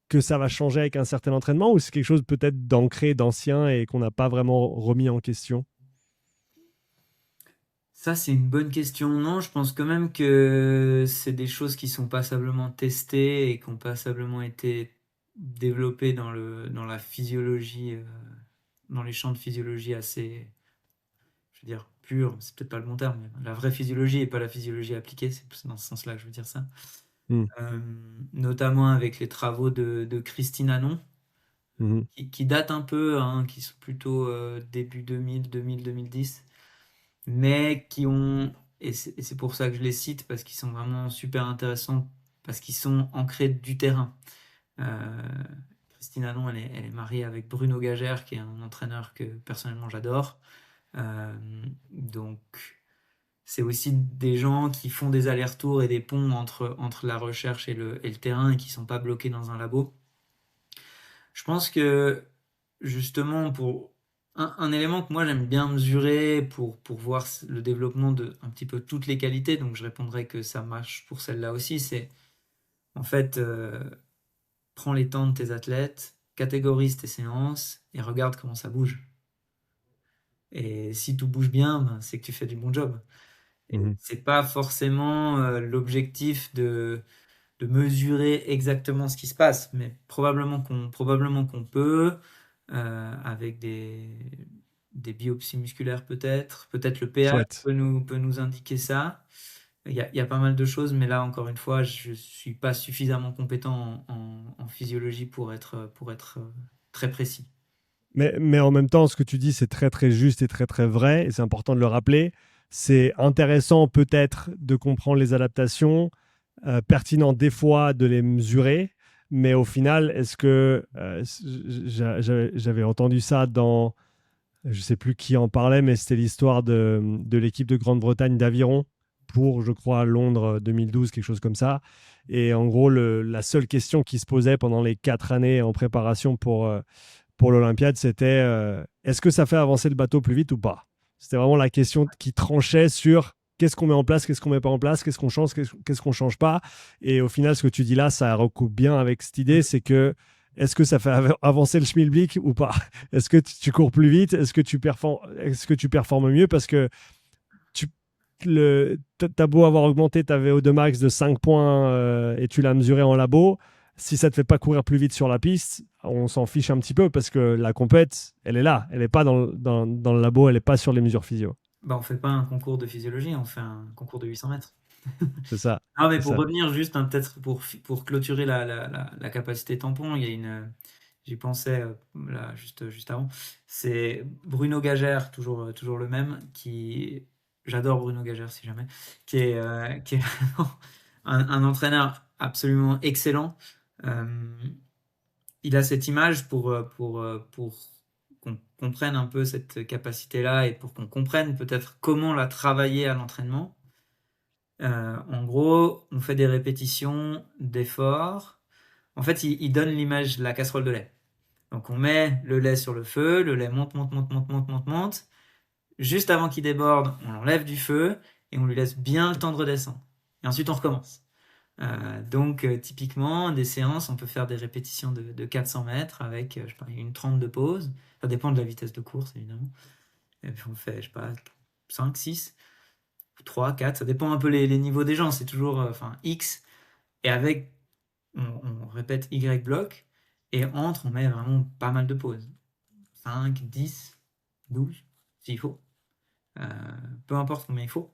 que ça va changer avec un certain entraînement ou c'est quelque chose peut-être d'ancré, d'ancien et qu'on n'a pas vraiment remis en question? Ça, c'est une bonne question. Non, je pense quand même que c'est des choses qui sont passablement testées et qui ont passablement été développées dans la physiologie, dans les champs de physiologie assez, je veux dire, purs. C'est peut-être pas le bon terme, mais la vraie physiologie et pas la physiologie appliquée. C'est dans ce sens-là que je veux dire ça. Hmm. Euh, Notamment avec les travaux de Christine Anon, Mhm. qui datent un peu, hein, qui sont plutôt début 2010, mais qui ont, et c'est pour ça que je les cite, parce qu'ils sont vraiment super intéressants, parce qu'ils sont ancrés du terrain. Euh, Christine Anon, elle est mariée avec Bruno Gagère, qui est un entraîneur que personnellement j'adore. Euh, donc, c'est aussi des gens qui font des allers-retours et des ponts entre la recherche et le terrain et qui sont pas bloqués dans un labo. Je pense que justement pour un élément que moi j'aime bien mesurer pour voir le développement de un petit peu toutes les qualités, donc je répondrai que ça marche pour celle-là aussi, c'est en fait prends les temps de tes athlètes, catégorise tes séances et regarde comment ça bouge. Et si tout bouge bien, ben, c'est que tu fais du bon job. Et Mhm. c'est pas forcément l'objectif de mesurer exactement ce qui se passe, mais probablement qu'on peut, avec des biopsies musculaires peut-être. Peut-être le pH Chouette. peut nous indiquer ça. Il y a pas mal de choses, mais là, encore une fois, je suis pas suffisamment compétent en physiologie pour être très précis. Mais en même temps, ce que tu dis, c'est très très juste et très très vrai, et c'est important de le rappeler. C'est intéressant peut-être de comprendre les adaptations, pertinent des fois de les mesurer, mais au final, est-ce que j'avais entendu ça dans, je sais plus qui en parlait, mais c'était l'histoire de l'équipe de Grande-Bretagne d'aviron pour, je crois, Londres 2012, quelque chose comme ça. Et en gros, la seule question qui se posait pendant les 4 années en préparation pour l'Olympiade, c'était est-ce que ça fait avancer le bateau plus vite ou pas? C'était vraiment la question qui tranchait sur qu'est-ce qu'on met en place, qu'est-ce qu'on met pas en place, qu'est-ce qu'on change, qu'est-ce qu'on change pas. Et au final, ce que tu dis là, ça recoupe bien avec cette idée, c'est que est-ce que ça fait avancer le schmilblick ou pas? Est-ce que tu cours plus vite? Est-ce que tu performes mieux? Parce que tu t'as beau avoir augmenté ta VO2 max de 5 points et tu l'as mesuré en labo, si ça te fait pas courir plus vite sur la piste, on s'en fiche un petit peu parce que la compète, elle est là. Elle n'est pas dans le labo, elle n'est pas sur les mesures physio. Bah, on fait pas un concours de physiologie, on fait un concours de 800 mètres. C'est ça. Ah, mais C'est pour ça. revenir juste, hein, peut-être pour clôturer la capacité tampon, il y a j'y pensais là, juste avant, c'est Bruno Gagère, toujours le même, j'adore Bruno Gagère si jamais, qui est un entraîneur absolument excellent. Euh, il a cette image pour qu'on comprenne un peu cette capacité-là et pour qu'on comprenne peut-être comment la travailler à l'entraînement. En gros, on fait des répétitions d'efforts. En fait, il donne l'image de la casserole de lait. Donc, on met le lait sur le feu, le lait monte, monte, monte, monte, monte, monte, monte. Juste avant qu'il déborde, on l'enlève du feu et on lui laisse bien le temps de redescendre. Et ensuite, on recommence. Donc, typiquement, des séances, on peut faire des répétitions de 400 mètres avec, je sais pas, une 30 de pause. Ça dépend de la vitesse de course, évidemment. Et puis, on fait, je sais pas, 5, 6, 3, 4. Ça dépend un peu les niveaux des gens. C'est toujours, enfin, X. Et avec, on répète Y bloc. Et entre, on met vraiment pas mal de pauses. 5, 10. 12 s'il faut. Euh, Peu importe combien il faut.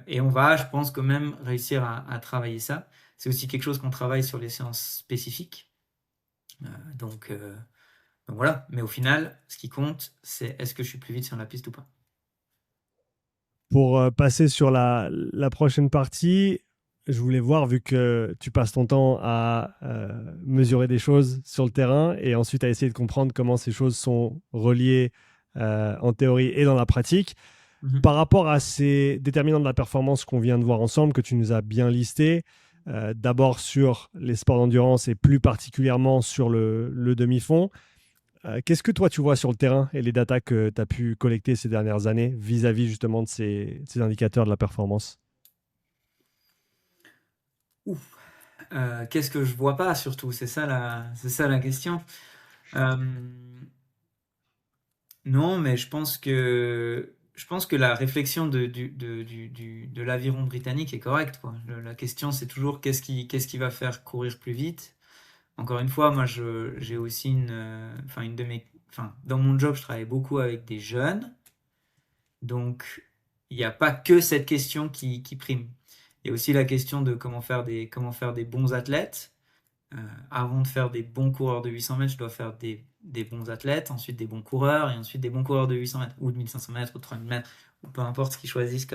Et on va, je pense, quand même réussir à travailler ça. C'est aussi quelque chose qu'on travaille sur les séances spécifiques. Euh, donc, euh, donc voilà. Mais au final, ce qui compte, c'est est-ce que je suis plus vite sur la piste ou pas. Pour passer sur la prochaine partie, je voulais voir, vu que tu passes ton temps à mesurer des choses sur le terrain et ensuite à essayer de comprendre comment ces choses sont reliées en théorie et dans la pratique, Mhm. par rapport à ces déterminants de la performance qu'on vient de voir ensemble, que tu nous as bien listés, d'abord sur les sports d'endurance et plus particulièrement sur le demi-fond, qu'est-ce que toi tu vois sur le terrain et les datas que tu as pu collecter ces dernières années vis-à-vis justement de ces indicateurs de la performance? Ouf. Qu'est-ce que je vois pas surtout? C'est ça la question. Euh, non, mais je pense que la réflexion de l'aviron britannique est correcte, quoi. La question, c'est toujours qu'est-ce qui va faire courir plus vite. Encore une fois, moi, j'ai aussi enfin, dans mon job, je travaille beaucoup avec des jeunes, donc il n'y a pas que cette question qui prime. Il y a aussi la question de comment faire des bons athlètes. Euh, Avant de faire des bons coureurs de 800 mètres, je dois faire des bons athlètes, ensuite des bons coureurs, et ensuite des bons coureurs de 800 mètres, ou de 1500 mètres, ou de 3000 mètres, ou peu importe ce qu'ils choisissent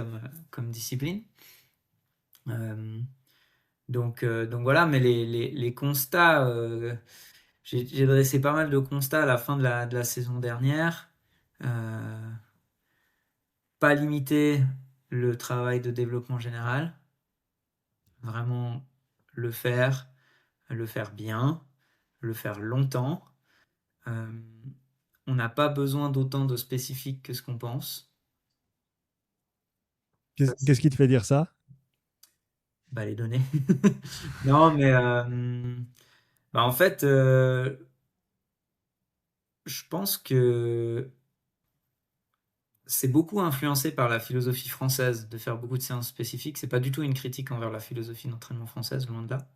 comme discipline. Euh, donc voilà, mais les constats, j'ai dressé pas mal de constats à la fin de la saison dernière. Euh, Pas limiter le travail de développement général, vraiment le le faire bien, le faire longtemps. Euh, on n'a pas besoin d'autant de spécifiques que ce qu'on pense. Ça, Qu'est-ce qui te fait dire ça? bah, les données. Non, mais bah, en fait, je pense que c'est beaucoup influencé par la philosophie française de faire beaucoup de séances spécifiques. C'est pas du tout une critique envers la philosophie d'entraînement française, loin de là.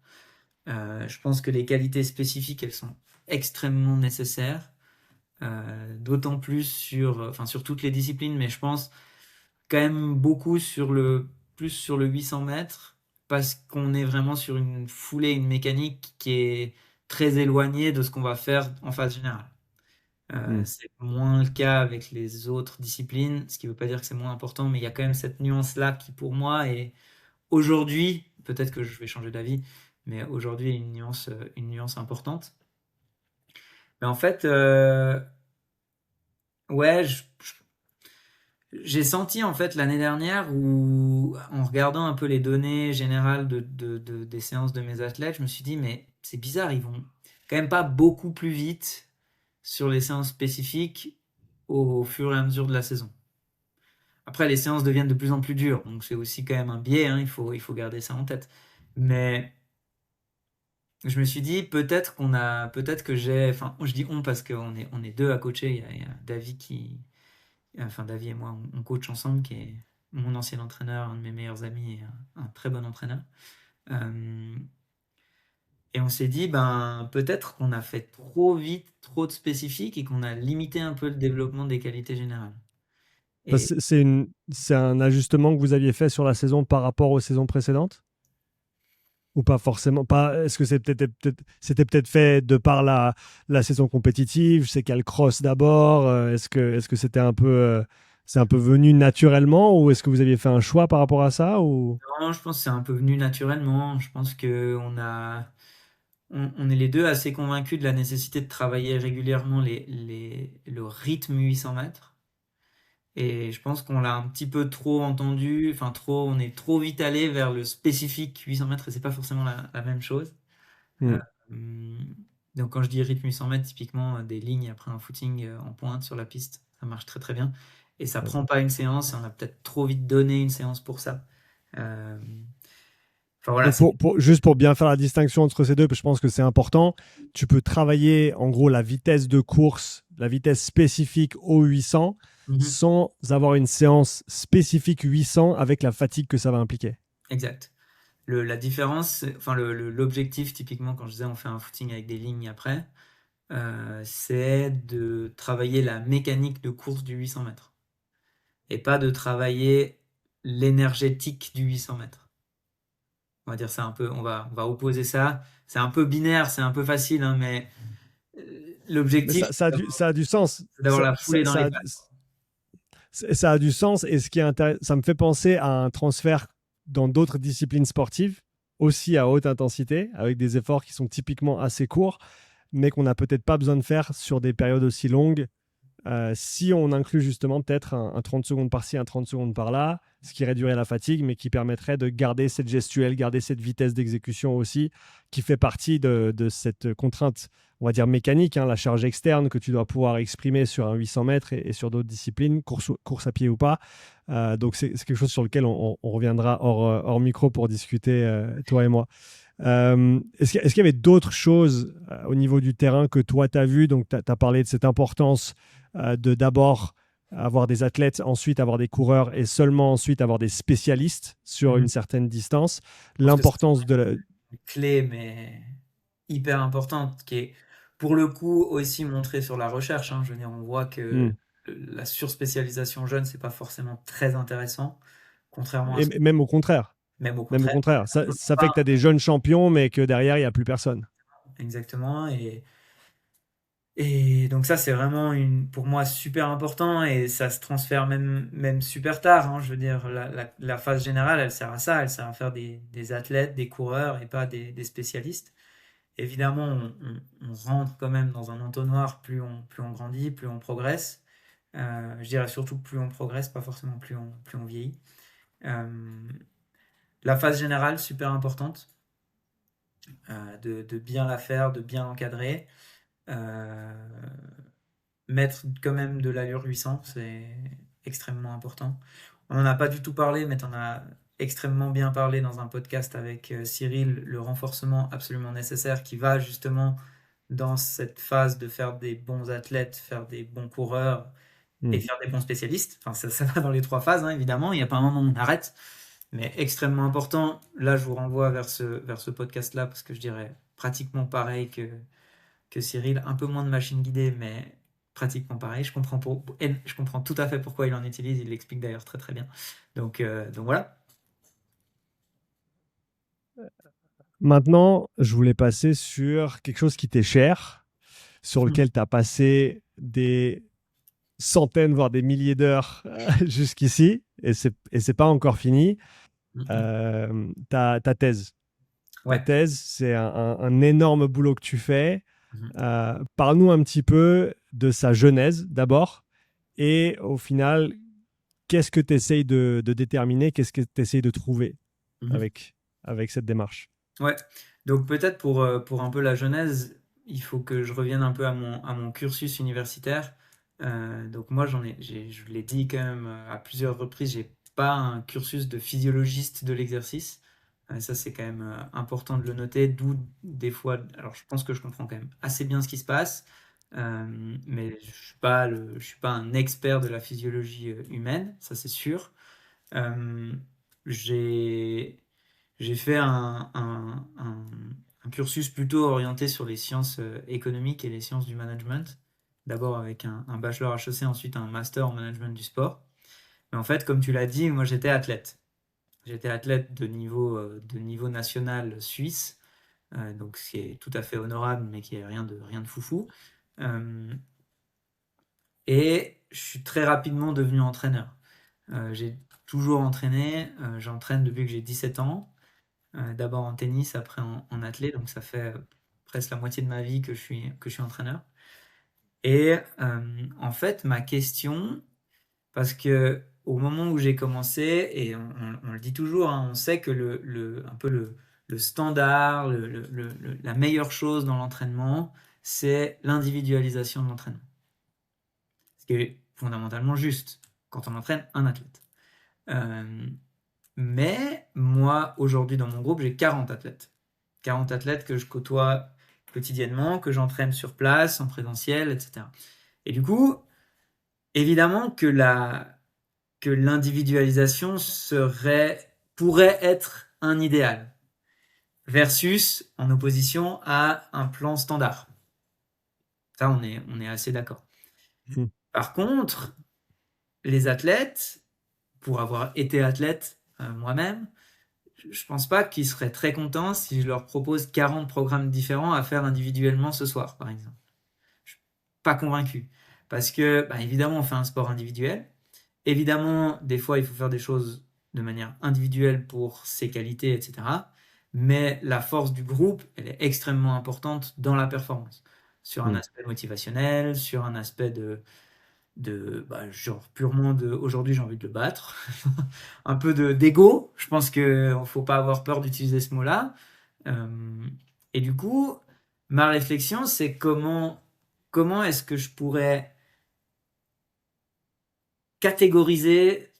Je pense que les qualités spécifiques, elles sont extrêmement nécessaires, d'autant plus enfin, sur toutes les disciplines, mais je pense quand même beaucoup plus sur le 800 mètres, parce qu'on est vraiment sur une foulée, une mécanique qui est très éloignée de ce qu'on va faire en phase générale. Hmm. C'est moins le cas avec les autres disciplines, ce qui ne veut pas dire que c'est moins important, mais il y a quand même cette nuance-là qui, pour moi, est aujourd'hui, peut-être que je vais changer d'avis, mais aujourd'hui, est une nuance importante. Mais en fait, ouais, j'ai senti en fait l'année dernière où, en regardant un peu les données générales des séances de mes athlètes, je me suis dit, mais c'est bizarre, ils vont quand même pas beaucoup plus vite sur les séances spécifiques au fur et à mesure de la saison. Après, les séances deviennent de plus en plus dures, donc c'est aussi quand même un biais, hein, il faut garder ça en tête. Mais je me suis dit, peut-être que enfin, je dis on parce on est deux à coacher, il y a David enfin David et moi, on coach ensemble, qui est mon ancien entraîneur, un de mes meilleurs amis et un très bon entraîneur. Euh, et on s'est dit, ben, peut-être qu'on a fait trop vite, trop de spécifiques et qu'on a limité un peu le développement des qualités générales. Et C'est un ajustement que vous aviez fait sur la saison par rapport aux saisons précédentes? Ou pas forcément pas, est-ce que c'était peut-être fait de par la saison compétitive? Je sais qu'il y a le cross d'abord. Est-ce que c'est un peu venu naturellement ou est-ce que vous aviez fait un choix par rapport à ça ou... non, je pense que c'est un peu venu naturellement. Je pense que on est les deux assez convaincus de la nécessité de travailler régulièrement le rythme 800 mètres. Et je pense qu'on l'a un petit peu trop entendu, enfin on est trop vite allé vers le spécifique 800 mètres et c'est pas forcément la même chose. Hmm. Euh, donc quand je dis rythme 800 mètres, typiquement des lignes après un footing en pointe sur la piste, ça marche très très bien. Et ça prend pas une séance et on a peut-être trop vite donné une séance pour ça. Euh, enfin voilà, Donc, juste pour bien faire la distinction entre ces deux, je pense que c'est important, tu peux travailler en gros la vitesse de course, la vitesse spécifique au 800, Mhm, sans avoir une séance spécifique 800 avec la fatigue que ça va impliquer. exact. La différence, enfin l'objectif typiquement quand je disais on fait un footing avec des lignes après, c'est de travailler la mécanique de course du 800 mètres et pas de travailler l'énergétique du 800 mètres. On va dire ça un peu, on va opposer ça. C'est un peu binaire, c'est un peu facile, hein, mais Mais l'objectif, ça a du sens. c'est d'avoir la foulée dans les pattes. Ça a du sens. Et ce qui est ça me fait penser à un transfert dans d'autres disciplines sportives, aussi à haute intensité, avec des efforts qui sont typiquement assez courts, mais qu'on n'a peut-être pas besoin de faire sur des périodes aussi longues. Si on inclut justement peut-être un 30 secondes par-ci, un 30 secondes par-là, ce qui réduirait la fatigue, mais qui permettrait de garder cette gestuelle, garder cette vitesse d'exécution aussi, qui fait partie de cette contrainte, on va dire mécanique, hein, la charge externe que tu dois pouvoir exprimer sur un 800 mètres et sur d'autres disciplines, course à pied ou pas. Donc c'est quelque chose sur lequel on reviendra hors micro pour discuter, toi et moi. Est-ce qu'il y avait d'autres choses au niveau du terrain que toi, tu as vu? Donc, tu as parlé de cette importance de d'abord avoir des athlètes, ensuite avoir des coureurs et seulement ensuite avoir des spécialistes sur une Mhm. certaine distance. Je pense que c'est L'importance de la... une clé, mais hyper importante, qui est pour le coup aussi montrée sur la recherche, hein. Je veux dire, on voit que Hmm. la surspécialisation jeune, c'est pas forcément très intéressant, contrairement à Et ce même au contraire. même au Même au contraire. contraire. Ça fait que tu as des jeunes champions, mais que derrière, il n'y a plus personne. Exactement. Et donc ça, c'est vraiment pour moi super important et ça se transfère même super tard, hein. Je veux dire, la phase générale, elle sert à ça, elle sert à faire des athlètes, des coureurs et pas des spécialistes. Évidemment, on rentre quand même dans un entonnoir, plus on grandit, plus on progresse. Je dirais surtout que plus on progresse, pas forcément plus on vieillit. Euh, la phase générale, super importante, de bien la faire, de bien l'encadrer. Euh, Mettre quand même de l'allure 800, c'est extrêmement important. On n'en a pas du tout parlé, mais tu en as extrêmement bien parlé dans un podcast avec Cyril, le renforcement absolument nécessaire qui va justement dans cette phase de faire des bons athlètes, faire des bons coureurs et Hmm. faire des bons spécialistes. Enfin, ça va dans les trois phases, hein, évidemment. Il n'y a pas un moment où on arrête, mais extrêmement important. Là, je vous renvoie vers ce podcast-là parce que je dirais pratiquement pareil que Cyril, un peu moins de machine guidée, mais pratiquement pareil. Je comprends tout à fait pourquoi il en utilise, il l'explique d'ailleurs très très bien. Donc voilà. Maintenant, je voulais passer sur quelque chose qui t'est cher, sur lequel tu as passé des centaines, voire des milliers d'heures jusqu'ici, et c'est pas encore fini. Ta thèse. Ta Ouais. thèse, c'est un énorme boulot que tu fais. Mhm. Parle-nous un petit peu de sa genèse d'abord, et au final, qu'est-ce que tu essayes de déterminer, qu'est-ce que tu essayes de trouver Mhm. avec cette démarche. Ouais. Donc peut-être pour un peu la genèse, il faut que je revienne un peu à mon cursus universitaire. Donc moi, je l'ai dit quand même à plusieurs reprises, j'ai pas un cursus de physiologiste de l'exercice. Ça, c'est quand même important de le noter, d'où des fois, alors je pense que je comprends quand même assez bien ce qui se passe, mais je suis pas un expert de la physiologie humaine, ça c'est sûr. Euh, j'ai j'ai fait un cursus plutôt orienté sur les sciences économiques et les sciences du management. D'abord avec un bachelor HEC, ensuite un master en management du sport. Mais en fait, comme tu l'as dit, moi j'étais athlète. J'étais athlète de niveau national suisse, donc ce qui est tout à fait honorable, mais qui est rien de foufou. Euh, et je suis très rapidement devenu entraîneur. J'ai toujours entraîné, j'entraîne depuis que j'ai 17 ans. D'abord en tennis, après en athlé, donc ça fait presque la moitié de ma vie que je suis entraîneur. Et en fait, ma question, parce que au moment où j'ai commencé, et on le dit toujours, hein, on sait que un peu le standard, la meilleure chose dans l'entraînement, c'est l'individualisation de l'entraînement. Ce qui est fondamentalement juste quand on entraîne un athlète. Euh, Mais moi, aujourd'hui, dans mon groupe, j'ai 40 athlètes. 40 athlètes que je côtoie quotidiennement, que j'entraîne sur place, en présentiel, etc. Et du coup, évidemment que l'individualisation pourrait être un idéal, versus en opposition à un plan standard. Ça, on est assez d'accord. Mm. Par contre, les athlètes, pour avoir été athlète moi-même, je pense pas qu'ils seraient très contents si je leur propose 40 programmes différents à faire individuellement ce soir, par exemple. Je suis pas convaincu. Parce que, bah, évidemment, on fait un sport individuel. Évidemment, des fois, il faut faire des choses de manière individuelle pour ses qualités, etc. Mais la force du groupe, elle est extrêmement importante dans la performance. Sur un Mm. aspect motivationnel, sur un aspect bah, genre purement de aujourd'hui j'ai envie de le battre. Un peu d'ego. Je pense qu'il ne faut pas avoir peur d'utiliser ce mot-là. Euh, et du coup, ma réflexion, c'est comment est-ce que je pourrais catégoriser,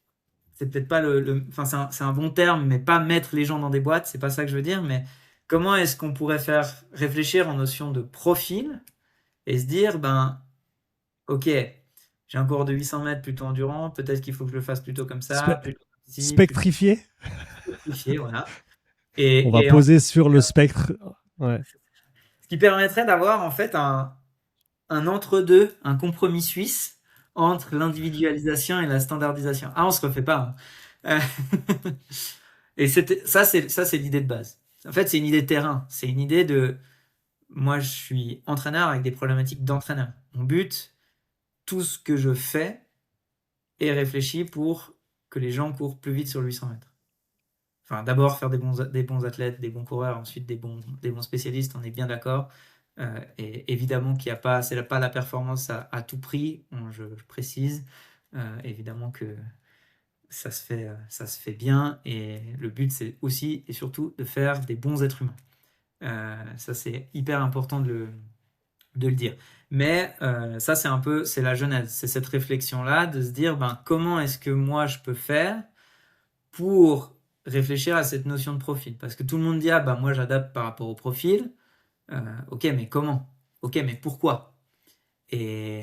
c'est peut-être pas enfin c'est un bon terme, mais pas mettre les gens dans des boîtes, c'est pas ça que je veux dire, mais comment est-ce qu'on pourrait faire réfléchir en notion de profil et se dire, ben, ok, j'ai un cours de 800 mètres plutôt endurant, peut-être qu'il faut que je le fasse plutôt comme ça, Spe- plutôt comme ci, plutôt spectrifié. simplifié, voilà. On va Et poser sur le spectre. Ouais. ce qui permettrait d'avoir en fait un entre-deux, un compromis suisse entre l'individualisation et la standardisation. Ah, on se refait pas, hein. Et ça, c'est l'idée de base. En fait, c'est une idée de terrain. C'est une idée de, moi, je suis entraîneur avec des problématiques d'entraîneur. Mon but, tout ce que je fais est réfléchi pour que les gens courent plus vite sur le 800 mètres. Enfin, d'abord faire des bons athlètes, des bons coureurs, ensuite des bons spécialistes, on est bien d'accord. Et évidemment qu'il n'y a pas, c'est pas la performance à tout prix, je précise. Évidemment que ça se fait bien et le but c'est aussi et surtout de faire des bons êtres humains. Ça c'est hyper important de le dire. Mais ça c'est un peu, c'est la genèse, c'est cette réflexion-là de se dire ben, comment est-ce que moi je peux faire pour réfléchir à cette notion de profil. Parce que tout le monde dit, ah bah moi j'adapte par rapport au profil. Ok, mais comment? Ok, mais pourquoi? Et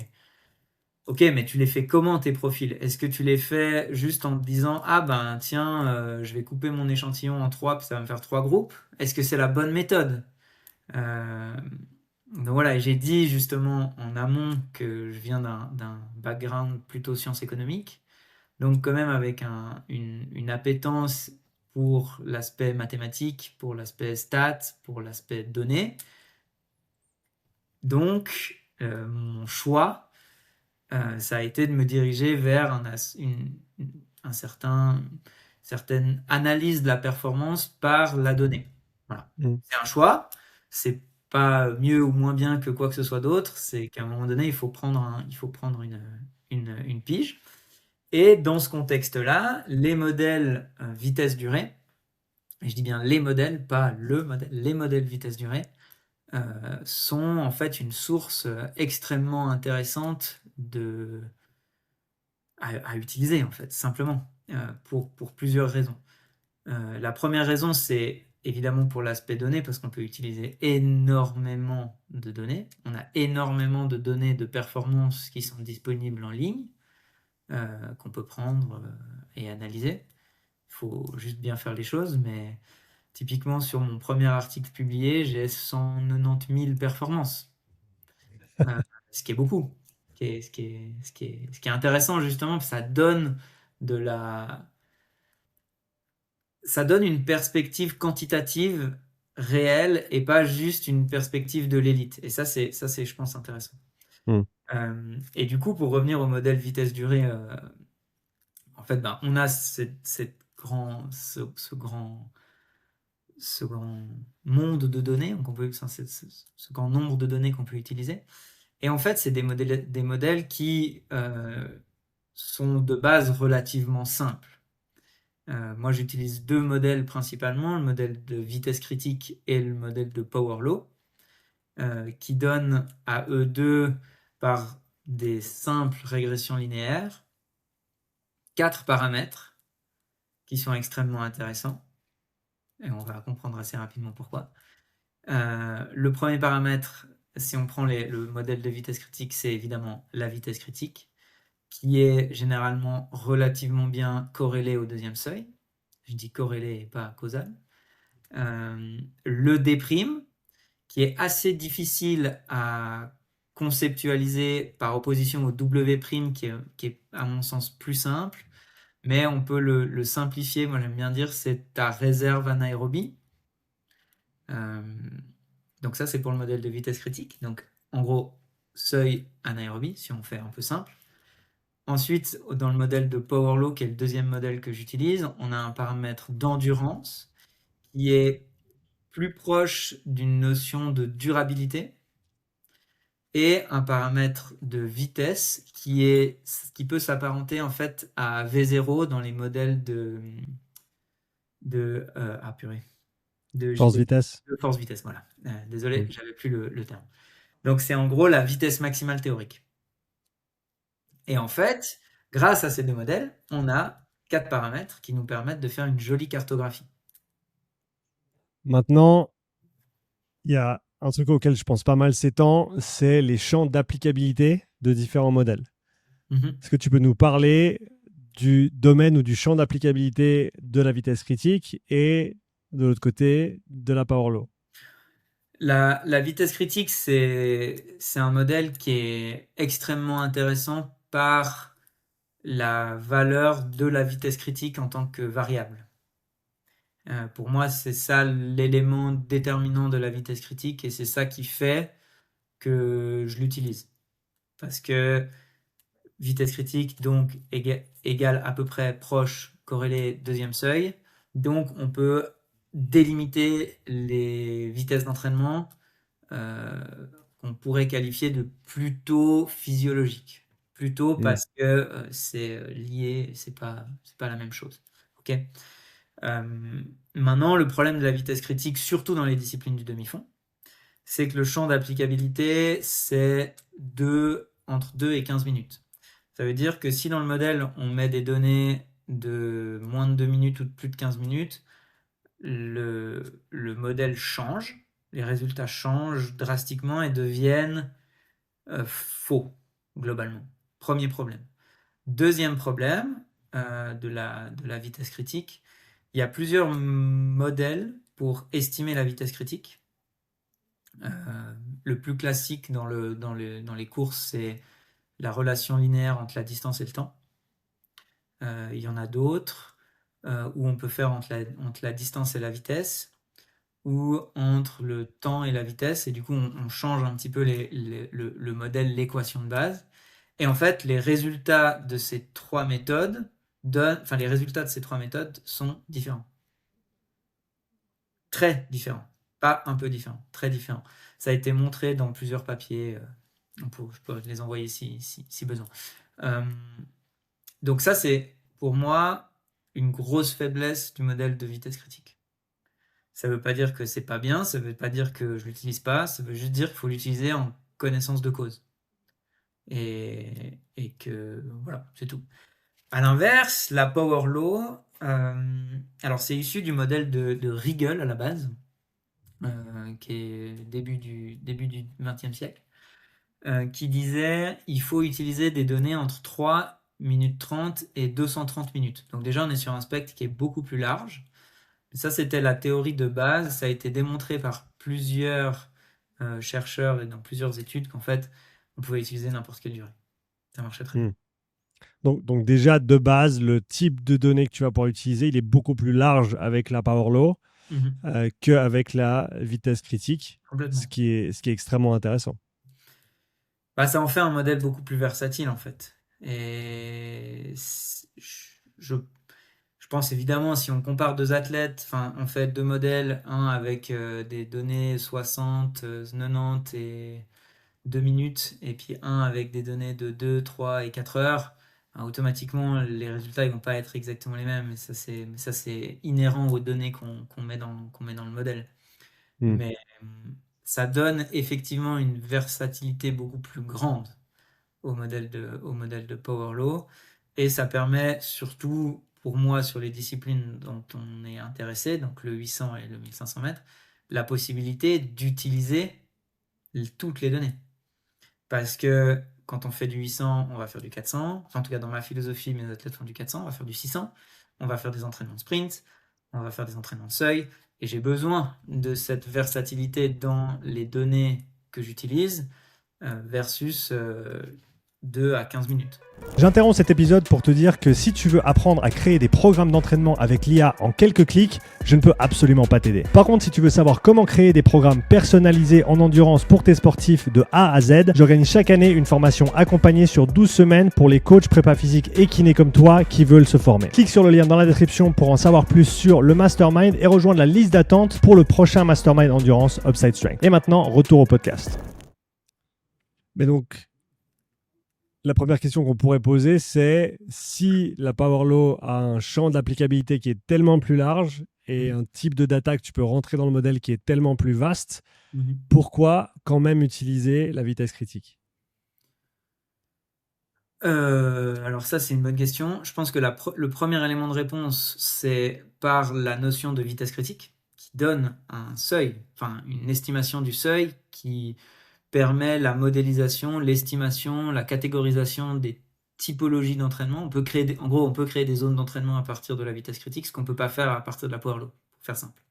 ok, mais tu les fais comment tes profils? Est-ce que tu les fais juste en te disant, ah ben tiens, je vais couper mon échantillon en trois, puis ça va me faire trois groupes? Est-ce que c'est la bonne méthode? Euh, donc voilà, j'ai dit justement en amont que je viens d'un background plutôt sciences économiques. Donc quand même avec une appétence pour l'aspect mathématique, pour l'aspect stats, pour l'aspect données. Donc mon choix, ça a été de me diriger vers un certaine analyse de la performance par la donnée. Voilà. Mm. C'est un choix, c'est pas mieux ou moins bien que quoi que ce soit d'autre, c'est qu'à un moment donné, il faut prendre une pige. Et dans ce contexte-là, les modèles vitesse-durée, et je dis bien les modèles, pas le modèle, les modèles vitesse-durée, sont en fait une source extrêmement intéressante à utiliser, en fait, simplement, pour plusieurs raisons. La première raison, c'est évidemment pour l'aspect données, parce qu'on peut utiliser énormément de données. On a énormément de données de performance qui sont disponibles en ligne, qu'on peut prendre et analyser. Il faut juste bien faire les choses, mais typiquement sur mon premier article publié, j'ai 190 000 performances, euh, ce qui est beaucoup. Ce qui est intéressant justement, ça donne de la, ça donne une perspective quantitative réelle et pas juste une perspective de l'élite. Et ça c'est, je pense, intéressant. Mm. Et du coup, pour revenir au modèle vitesse-durée, en fait, ben, on a ce grand monde de données, donc ce grand nombre de données qu'on peut utiliser. Et en fait, c'est des modèles qui sont de base relativement simples. Moi, j'utilise deux modèles principalement, le modèle de vitesse critique et le modèle de power law, qui donnent à eux deux, par des simples régressions linéaires, quatre paramètres qui sont extrêmement intéressants. Et on va comprendre assez rapidement pourquoi. Le premier paramètre, si on prend le modèle de vitesse critique, c'est évidemment la vitesse critique, qui est généralement relativement bien corrélée au deuxième seuil. Je dis corrélée et pas causal. Le D', qui est assez difficile à conceptualisé par opposition au W' qui est à mon sens plus simple, mais on peut le simplifier. Moi, j'aime bien dire c'est ta réserve anaérobie. Euh, donc ça, c'est pour le modèle de vitesse critique. Donc, en gros, seuil anaérobie, si on fait un peu simple. Ensuite, dans le modèle de Power Law, qui est le deuxième modèle que j'utilise, on a un paramètre d'endurance qui est plus proche d'une notion de durabilité et un paramètre de vitesse qui peut s'apparenter en fait à V0 dans les modèles ah purée, Force vitesse. de force vitesse. Voilà. Désolé, Mm. j'avais plus le terme. Donc c'est en gros la vitesse maximale théorique. Et en fait, grâce à ces deux modèles, on a 4 paramètres qui nous permettent de faire une jolie cartographie. Maintenant, il y a un truc auquel je pense pas mal ces temps, c'est les champs d'applicabilité de différents modèles. Mhm. Est-ce que tu peux nous parler du domaine ou du champ d'applicabilité de la vitesse critique et de l'autre côté de la power law? La vitesse critique, c'est un modèle qui est extrêmement intéressant par la valeur de la vitesse critique en tant que variable. Pour moi, c'est ça l'élément déterminant de la vitesse critique et c'est ça qui fait que je l'utilise. Parce que vitesse critique, donc égale à peu près proche, corrélé deuxième seuil. Donc on peut délimiter les vitesses d'entraînement euh, qu'on pourrait qualifier de plutôt physiologiques. Plutôt Mm. parce que c'est lié, c'est pas la même chose. Ok. Maintenant, le problème de la vitesse critique, surtout dans les disciplines du demi-fond, c'est que le champ d'applicabilité, c'est entre 2 et 15 minutes. Ça veut dire que si dans le modèle, on met des données de moins de 2 minutes ou de plus de 15 minutes, le modèle change, les résultats changent drastiquement et deviennent faux, globalement. Premier problème. Deuxième problème de la vitesse critique, il y a plusieurs modèles pour estimer la vitesse critique. Le plus classique dans les courses, c'est la relation linéaire entre la distance et le temps. Il y en a d'autres où on peut faire entre la distance et la vitesse, ou entre le temps et la vitesse, et du coup on change un petit peu le modèle, l'équation de base. Et en fait, les résultats de ces trois méthodes les résultats de ces trois méthodes sont différents. Très différents. Pas un peu différents, très différents. Ça a été montré dans plusieurs papiers. Je peux les envoyer si besoin. Euh, donc ça, c'est pour moi une grosse faiblesse du modèle de vitesse critique. Ça ne veut pas dire que c'est pas bien, ça ne veut pas dire que je l'utilise pas, ça veut juste dire qu'il faut l'utiliser en connaissance de cause. Et que voilà, c'est tout. À l'inverse, la Power Law, alors c'est issu du modèle de Riegel à la base, qui est début du XXe siècle, qui disait il faut utiliser des données entre 3 minutes 30 et 230 minutes. Donc déjà, on est sur un spectre qui est beaucoup plus large. Ça, c'était la théorie de base. Ça a été démontré par plusieurs chercheurs et dans plusieurs études qu'en fait, on pouvait utiliser n'importe quelle durée. Ça marchait très bien. Mm. Donc déjà, de base, le type de données que tu vas pouvoir utiliser, il est beaucoup plus large avec la power law Mhm. qu'avec la vitesse critique, Complètement. ce qui est extrêmement intéressant. Bah, ça en fait un modèle beaucoup plus versatile en fait. Et je pense évidemment, si on compare deux athlètes, enfin, on fait deux modèles, un avec des données 60, 90 et 2 minutes, et puis un avec des données de 2, 3 et 4 heures, automatiquement, les résultats ils vont pas être exactement les mêmes. Et ça, c'est inhérent aux données qu'on met qu'on met dans le modèle. Mm. Mais ça donne effectivement une versatilité beaucoup plus grande au modèle de Power Law. Et ça permet surtout, pour moi, sur les disciplines dont on est intéressé, donc le 800 et le 1500 mètres, la possibilité d'utiliser toutes les données. Parce que quand on fait du 800, on va faire du 400. Enfin, en tout cas, dans ma philosophie, mes athlètes font du 400, on va faire du 600. On va faire des entraînements de sprint, on va faire des entraînements de seuil. Et j'ai besoin de cette versatilité dans les données que j'utilise versus 2 à 15 minutes. J'interromps cet épisode pour te dire que si tu veux apprendre à créer des programmes d'entraînement avec l'IA en quelques clics, je ne peux absolument pas t'aider. Par contre, si tu veux savoir comment créer des programmes personnalisés en endurance pour tes sportifs de A à Z, j'organise chaque année une formation accompagnée sur 12 semaines pour les coachs prépa physique et kinés comme toi qui veulent se former. Clique sur le lien dans la description pour en savoir plus sur le Mastermind et rejoindre la liste d'attente pour le prochain Mastermind Endurance Upside Strength. Et maintenant, retour au podcast. Mais donc, la première question qu'on pourrait poser, c'est si la Power Law a un champ d'applicabilité qui est tellement plus large et un type de data que tu peux rentrer dans le modèle qui est tellement plus vaste, pourquoi quand même utiliser la vitesse critique? Alors ça, c'est une bonne question. Je pense que le premier élément de réponse, c'est par la notion de vitesse critique, qui donne un seuil, enfin une estimation du seuil qui permet la modélisation, l'estimation, la catégorisation des typologies d'entraînement. En gros, on peut créer des zones d'entraînement à partir de la vitesse critique, ce qu'on ne peut pas faire à partir de la Power Law, pour faire simple.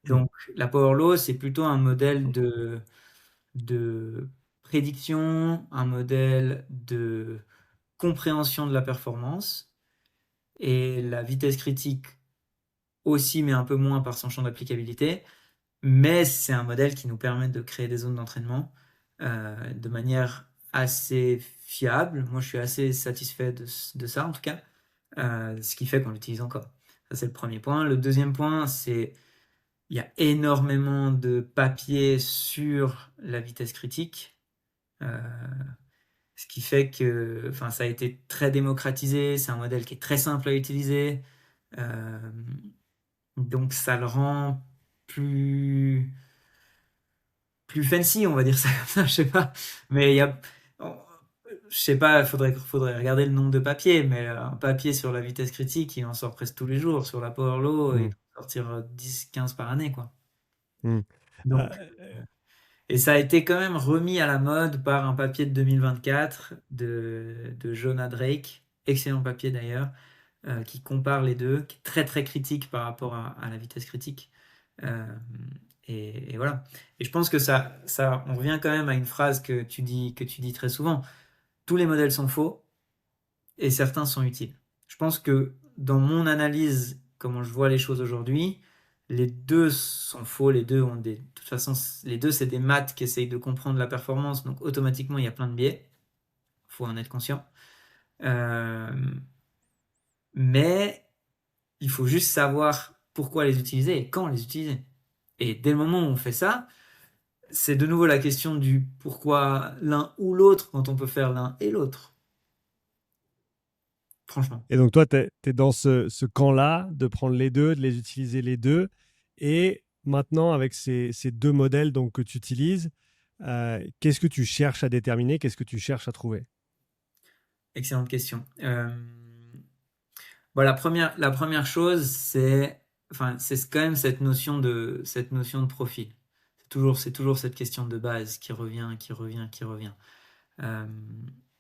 Donc, la Power Law, c'est plutôt un modèle de prédiction, un modèle de compréhension de la performance, et la vitesse critique aussi, mais un peu moins par son champ d'applicabilité. Mais c'est un modèle qui nous permet de créer des zones d'entraînement de manière assez fiable. Moi, je suis assez satisfait de ça, en tout cas, ce qui fait qu'on l'utilise encore. Ça, c'est le premier point. Le deuxième point, c'est il y a énormément de papiers sur la vitesse critique, ce qui fait que ça a été très démocratisé. C'est un modèle qui est très simple à utiliser. Donc, ça le rend plus fancy, on va dire ça comme ça, je sais pas. Mais je sais pas, faudrait regarder le nombre de papiers, mais un papier sur la vitesse critique, il en sort presque tous les jours. Sur la Power Law, il va sortir 10-15 par année, quoi. Donc, et ça a été quand même remis à la mode par un papier de 2024 de Jonah Drake, excellent papier d'ailleurs, qui compare les deux, qui est très très critique par rapport à la vitesse critique. Et voilà. Et je pense que on revient quand même à une phrase que tu dis très souvent. Tous les modèles sont faux et certains sont utiles. Je pense que dans mon analyse, comment je vois les choses aujourd'hui, les deux sont faux, les deux ont de toute façon, les deux c'est des maths qui essayent de comprendre la performance, donc automatiquement il y a plein de biais. Il faut en être conscient. Mais il faut juste savoir pourquoi les utiliser et quand les utiliser. Et dès le moment où on fait ça, c'est de nouveau la question du pourquoi l'un ou l'autre quand on peut faire l'un et l'autre. Franchement. Et donc toi, tu es dans ce camp-là, de prendre les deux, de les utiliser les deux. Et maintenant, avec ces deux modèles donc, que tu utilises, qu'est-ce que tu cherches à déterminer? Qu'est-ce que tu cherches à trouver? Excellente question. La première chose, c'est quand même cette notion de profil. C'est toujours cette question de base qui revient.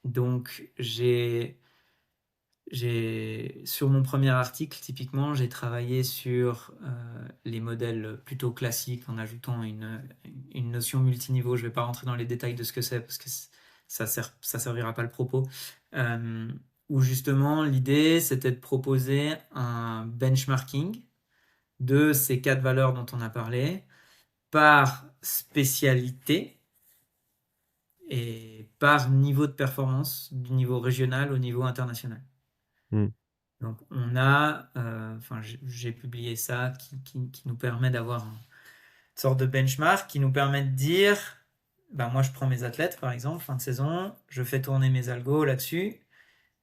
Donc, sur mon premier article, typiquement, j'ai travaillé sur les modèles plutôt classiques en ajoutant une notion multiniveau. Je ne vais pas rentrer dans les détails de ce que c'est parce que ça servira pas le propos. Où justement, l'idée, c'était de proposer un benchmarking de ces 4 valeurs dont on a parlé par spécialité et par niveau de performance, du niveau régional au niveau international. Donc, on a, j'ai publié ça qui nous permet d'avoir une sorte de benchmark qui nous permet de dire, moi je prends mes athlètes par exemple, fin de saison, je fais tourner mes algos là-dessus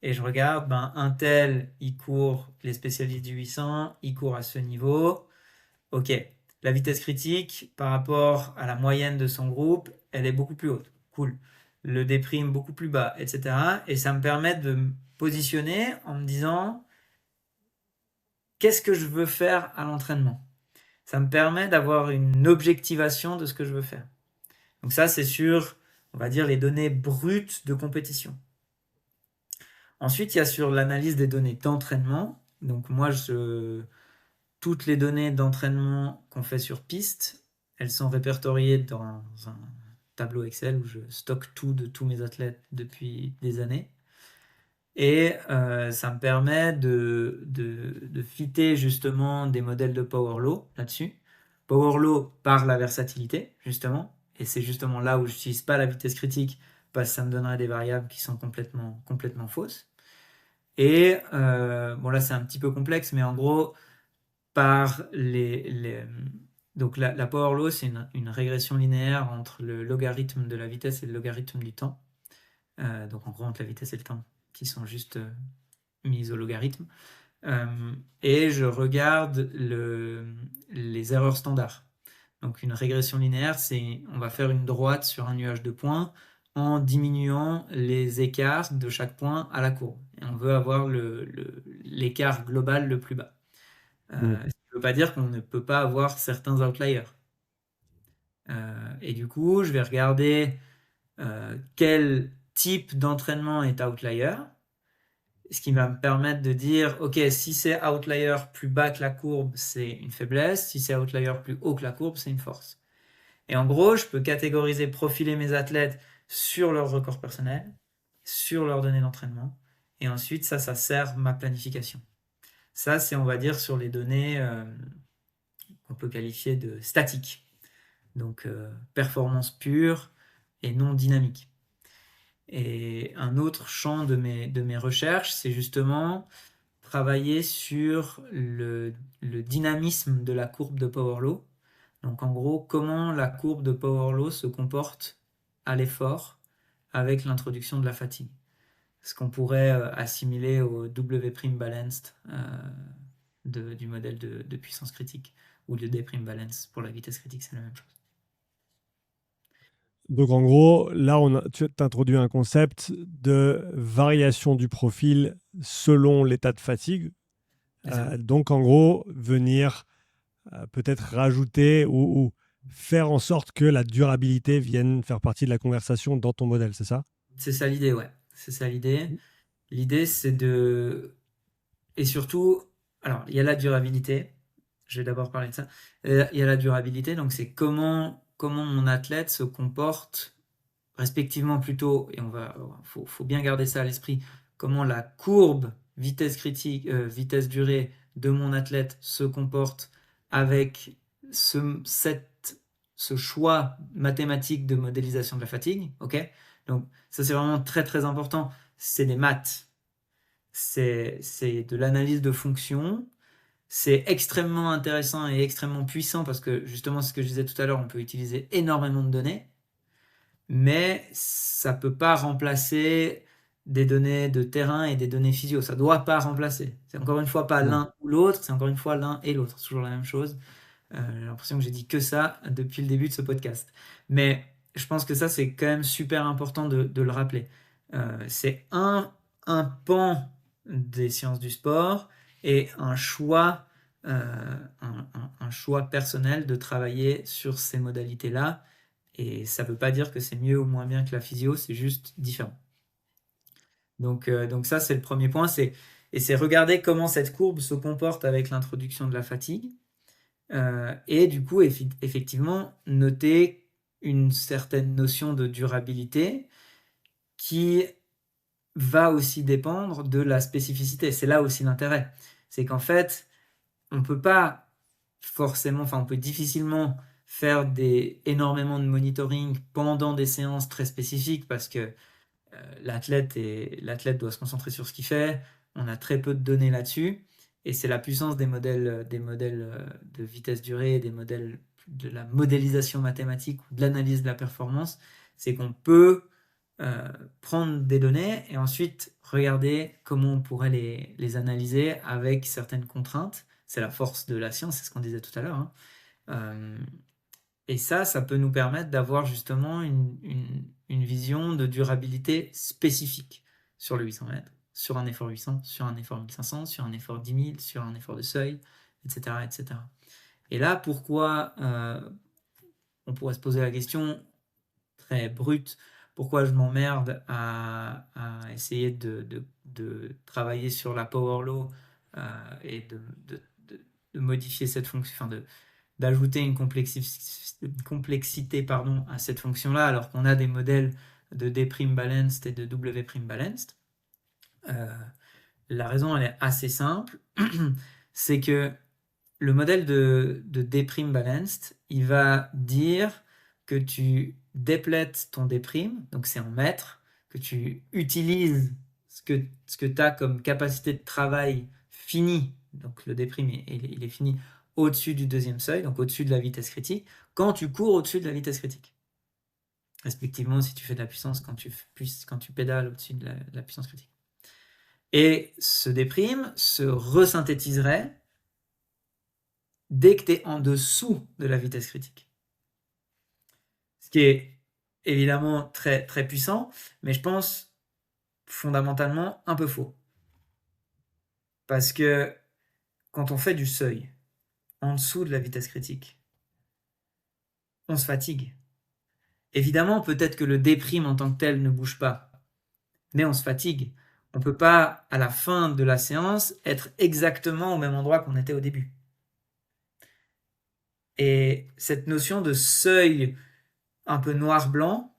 et je regarde, un tel, il court les spécialistes du 800, il court à ce niveau. Ok, la vitesse critique par rapport à la moyenne de son groupe, elle est beaucoup plus haute. Cool. Le déprime beaucoup plus bas, etc. Et ça me permet de me positionner en me disant qu'est-ce que je veux faire à l'entraînement. Ça me permet d'avoir une objectivation de ce que je veux faire. Donc ça, c'est sur, on va dire, les données brutes de compétition. Ensuite, il y a sur l'analyse des données d'entraînement. Donc moi, toutes les données d'entraînement qu'on fait sur piste, elles sont répertoriées dans tableau Excel où je stocke tout de tous mes athlètes depuis des années. Et ça me permet de fitter justement des modèles de Power Law là-dessus. Power Law par la versatilité, justement. Et c'est justement là où je n'utilise pas la vitesse critique parce que ça me donnerait des variables qui sont complètement fausses. Et bon là c'est un petit peu complexe, mais en gros, par donc la Power Law, c'est une régression linéaire entre le logarithme de la vitesse et le logarithme du temps. Donc en gros entre la vitesse et le temps qui sont juste mis au logarithme. Et je regarde les erreurs standards. Donc une régression linéaire, c'est on va faire une droite sur un nuage de points en diminuant les écarts de chaque point à la courbe. Et on veut avoir l'écart global le plus bas. Ça ne veut pas dire qu'on ne peut pas avoir certains outliers. Et du coup, je vais regarder quel type d'entraînement est outlier, ce qui va me permettre de dire, ok, si c'est outlier plus bas que la courbe, c'est une faiblesse, si c'est outlier plus haut que la courbe, c'est une force. Et en gros, je peux catégoriser, profiler mes athlètes sur leur record personnel, sur leurs données d'entraînement, et ensuite ça sert ma planification. Ça, c'est, on va dire, sur les données qu'on peut qualifier de statiques, donc performance pure et non dynamique. Et un autre champ de mes recherches, c'est justement travailler sur le dynamisme de la courbe de Power Law. Donc en gros, comment la courbe de Power Law se comporte à l'effort avec l'introduction de la fatigue. Ce qu'on pourrait assimiler au W' balanced du modèle de puissance critique, ou le D' balance pour la vitesse critique, c'est la même chose. Donc en gros, là, tu as introduit un concept de variation du profil selon l'état de fatigue. Donc en gros, venir peut-être rajouter ou faire en sorte que la durabilité vienne faire partie de la conversation dans ton modèle, c'est ça? C'est ça l'idée, ouais. C'est ça l'idée. L'idée, c'est de... Et surtout, alors, il y a la durabilité. Je vais d'abord parler de ça. Il y a la durabilité, donc c'est comment mon athlète se comporte respectivement plutôt, et faut bien garder ça à l'esprit, comment la courbe vitesse critique, vitesse durée de mon athlète se comporte avec ce choix mathématique de modélisation de la fatigue, ok? Donc ça c'est vraiment très très important, c'est des maths, c'est de l'analyse de fonctions, c'est extrêmement intéressant et extrêmement puissant parce que justement c'est ce que je disais tout à l'heure, on peut utiliser énormément de données, mais ça peut pas remplacer des données de terrain et des données physio. Ça doit pas remplacer. C'est encore une fois pas l'un ou l'autre, c'est encore une fois l'un et l'autre. C'est toujours la même chose. J'ai l'impression que j'ai dit que ça depuis le début de ce podcast. Mais je pense que ça, c'est quand même super important de le rappeler. C'est un pan des sciences du sport et un choix, un choix personnel de travailler sur ces modalités-là. Et ça ne veut pas dire que c'est mieux ou moins bien que la physio, c'est juste différent. Donc ça, c'est le premier point. Et c'est regarder comment cette courbe se comporte avec l'introduction de la fatigue. Et du coup, effectivement, noter une certaine notion de durabilité qui va aussi dépendre de la spécificité. C'est là aussi l'intérêt. C'est qu'en fait, on peut pas forcément, enfin, on peut difficilement faire énormément de monitoring pendant des séances très spécifiques parce que l'athlète doit se concentrer sur ce qu'il fait. On a très peu de données là-dessus. Et c'est la puissance des modèles de vitesse durée, des modèles de la modélisation mathématique ou de l'analyse de la performance. C'est qu'on peut prendre des données et ensuite regarder comment on pourrait les analyser avec certaines contraintes. C'est la force de la science, c'est ce qu'on disait tout à l'heure. Hein. Et ça peut nous permettre d'avoir justement une vision de durabilité spécifique sur le 800 mètres, sur un effort 800, sur un effort 1500, sur un effort 10 000, sur un effort de seuil, etc. etc. Et là, pourquoi on pourrait se poser la question très brute, pourquoi je m'emmerde à essayer de travailler sur la power law et de modifier cette fonction, enfin d'ajouter une complexité pardon, à cette fonction-là, alors qu'on a des modèles de D' balanced et de W' balanced. La raison, elle est assez simple. C'est que le modèle de D' balanced, il va dire que tu déplètes ton D', donc c'est en mètres, que tu utilises ce que tu as comme capacité de travail finie, donc le D', il est fini au-dessus du deuxième seuil, donc au-dessus de la vitesse critique, quand tu cours au-dessus de la vitesse critique. Respectivement, si tu fais de la puissance, quand tu pédales au-dessus de la puissance critique. Et ce D' se resynthétiserait dès que tu es en dessous de la vitesse critique. Ce qui est évidemment très, très puissant, mais je pense fondamentalement un peu faux. Parce que quand on fait du seuil en dessous de la vitesse critique, on se fatigue. Évidemment, peut-être que le D' en tant que tel ne bouge pas, mais on se fatigue. On ne peut pas, à la fin de la séance, être exactement au même endroit qu'on était au début. Et cette notion de seuil un peu noir-blanc,